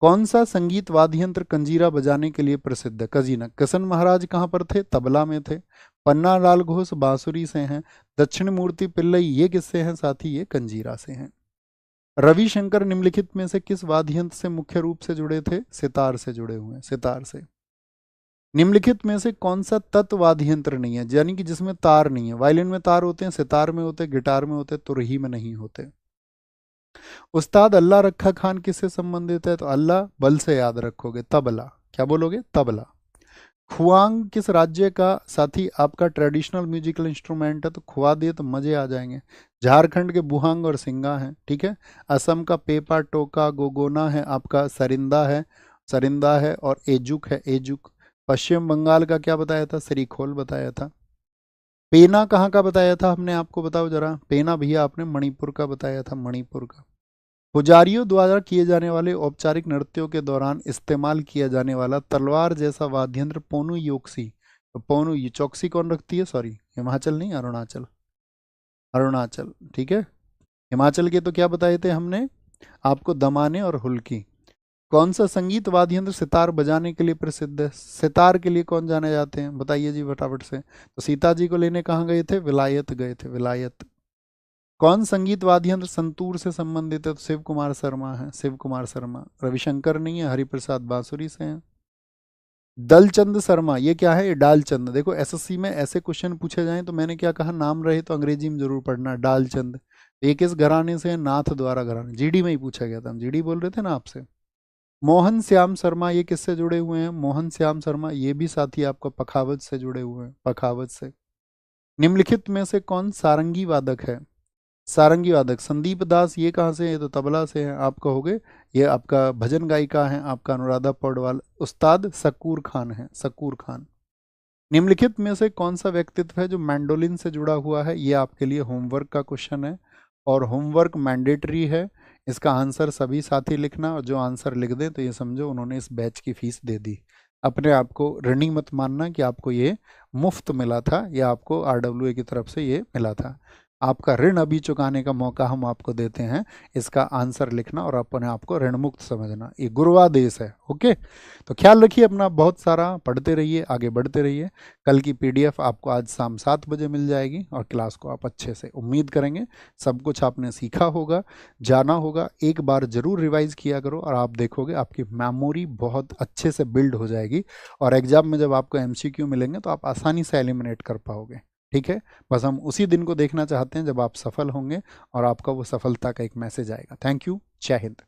कौन सा संगीत वाद्य यंत्र कंजीरा बजाने के लिए प्रसिद्ध है? कजीना। किशन महाराज कहाँ पर थे? तबला में थे। पन्ना लाल घोष बांसुरी से हैं। दक्षिण मूर्ति पिल्लई ये किससे हैं साथी? ये कंजीरा से हैं। रविशंकर निम्नलिखित में से किस वाद्य यंत्र से मुख्य रूप से जुड़े थे? सितार से जुड़े हुए हैं, सितार से। निम्नलिखित में से कौन सा तत्व वाद्य यंत्र नहीं है, यानी कि जिसमें तार नहीं है? वायलिन में तार होते हैं, सितार में होते, गिटार में होते, तुरही में नहीं होते। उस्ताद अल्लाह रखा खान किससे संबंधित है? तो अल्लाह बल से याद रखोगे, तबला। क्या बोलोगे? तबला। खुआंग किस राज्य का साथी आपका ट्रेडिशनल म्यूजिकल इंस्ट्रूमेंट है? तो खुआ दिए तो मजे आ जाएंगे। झारखंड के बुहांग और सिंगा हैं, ठीक है। असम का पेपा टोका गोगोना है, आपका सरिंदा है, सरिंदा है, और एजुक है, एजुक। पश्चिम बंगाल का क्या बताया था? सरीखोल बताया था। पेना कहाँ का बताया था हमने आपको? बताओ जरा। पेना भैया आपने मणिपुर का बताया था, मणिपुर का। पुजारियों द्वारा किए जाने वाले औपचारिक नृत्यों के दौरान इस्तेमाल किया जाने वाला तलवार जैसा वाद्य यंत्र पोनु योक्सी। तो पोनु ये चौकसी कौन रखती है? सॉरी, हिमाचल नहीं, अरुणाचल, अरुणाचल, ठीक है। हिमाचल के तो क्या बताए थे हमने आपको? दमाने और हुल्की। कौन सा संगीत वाद्य यंत्र सितार बजाने के लिए प्रसिद्ध है? सितार के लिए कौन जाने जाते हैं? बताइए जी फटाफट से। तो सीता जी को लेने कहाँ गए थे? विलायत गए थे, विलायत। कौन संगीत वाद्य यंत्र संतूर से संबंधित है? तो शिव कुमार शर्मा है, शिव कुमार शर्मा। रविशंकर नहीं है, हरिप्रसाद बांसुरी से हैं। दलचंद शर्मा, ये क्या है? ये डालचंद। देखो एसएससी में ऐसे क्वेश्चन पूछे जाएं तो मैंने क्या कहा, नाम रहे तो अंग्रेजी में जरूर पढ़ना, डालचंद। ये किस घराने से है? नाथ द्वारा घराने, जीडी में ही पूछा गया था, हम जीडी बोल रहे थे ना आपसे। मोहन श्याम शर्मा, ये किससे जुड़े हुए हैं? मोहन श्याम शर्मा ये भी साथी आपको पखावज से जुड़े हुए हैं, पखावज से। निम्नलिखित में से कौन सारंगी वादक है? सारंगी वादक संदीप दास, ये कहाँ से है? ये तो तबला से है। आप कहोगे ये आपका भजन गायिका है, आपका अनुराधा पौडवाल। उस्ताद शकूर खान है, शकूर खान। निम्नलिखित में से कौन सा व्यक्तित्व है जो मैंडोलिन से जुड़ा हुआ है? ये आपके लिए होमवर्क का क्वेश्चन है, और होमवर्क मैंडेटरी है। इसका आंसर सभी साथी लिखना, और जो आंसर लिख दें तो ये समझो उन्होंने इस बैच की फीस दे दी। अपने आप को ऋणी मत मानना कि आपको ये मुफ्त मिला था, या आपको आरडब्ल्यूए की तरफ से ये मिला था। आपका ऋण अभी चुकाने का मौका हम आपको देते हैं। इसका आंसर लिखना और अपने आप को ऋण मुक्त समझना, ये गुरुवादेश है। ओके, तो ख्याल रखिए अपना, बहुत सारा पढ़ते रहिए, आगे बढ़ते रहिए। कल की पीडीएफ आपको आज शाम 7 बजे मिल जाएगी, और क्लास को आप अच्छे से, उम्मीद करेंगे सब कुछ आपने सीखा होगा, जाना होगा। एक बार जरूर रिवाइज किया करो, और आप देखोगे आपकी मेमोरी बहुत अच्छे से बिल्ड हो जाएगी, और एग्जाम में जब आपको एमसीक्यू मिलेंगे तो आप आसानी से एलिमिनेट कर पाओगे। ठीक है, बस हम उसी दिन को देखना चाहते हैं जब आप सफल होंगे, और आपका वो सफलता का एक मैसेज आएगा। थैंक यू, जय हिंद।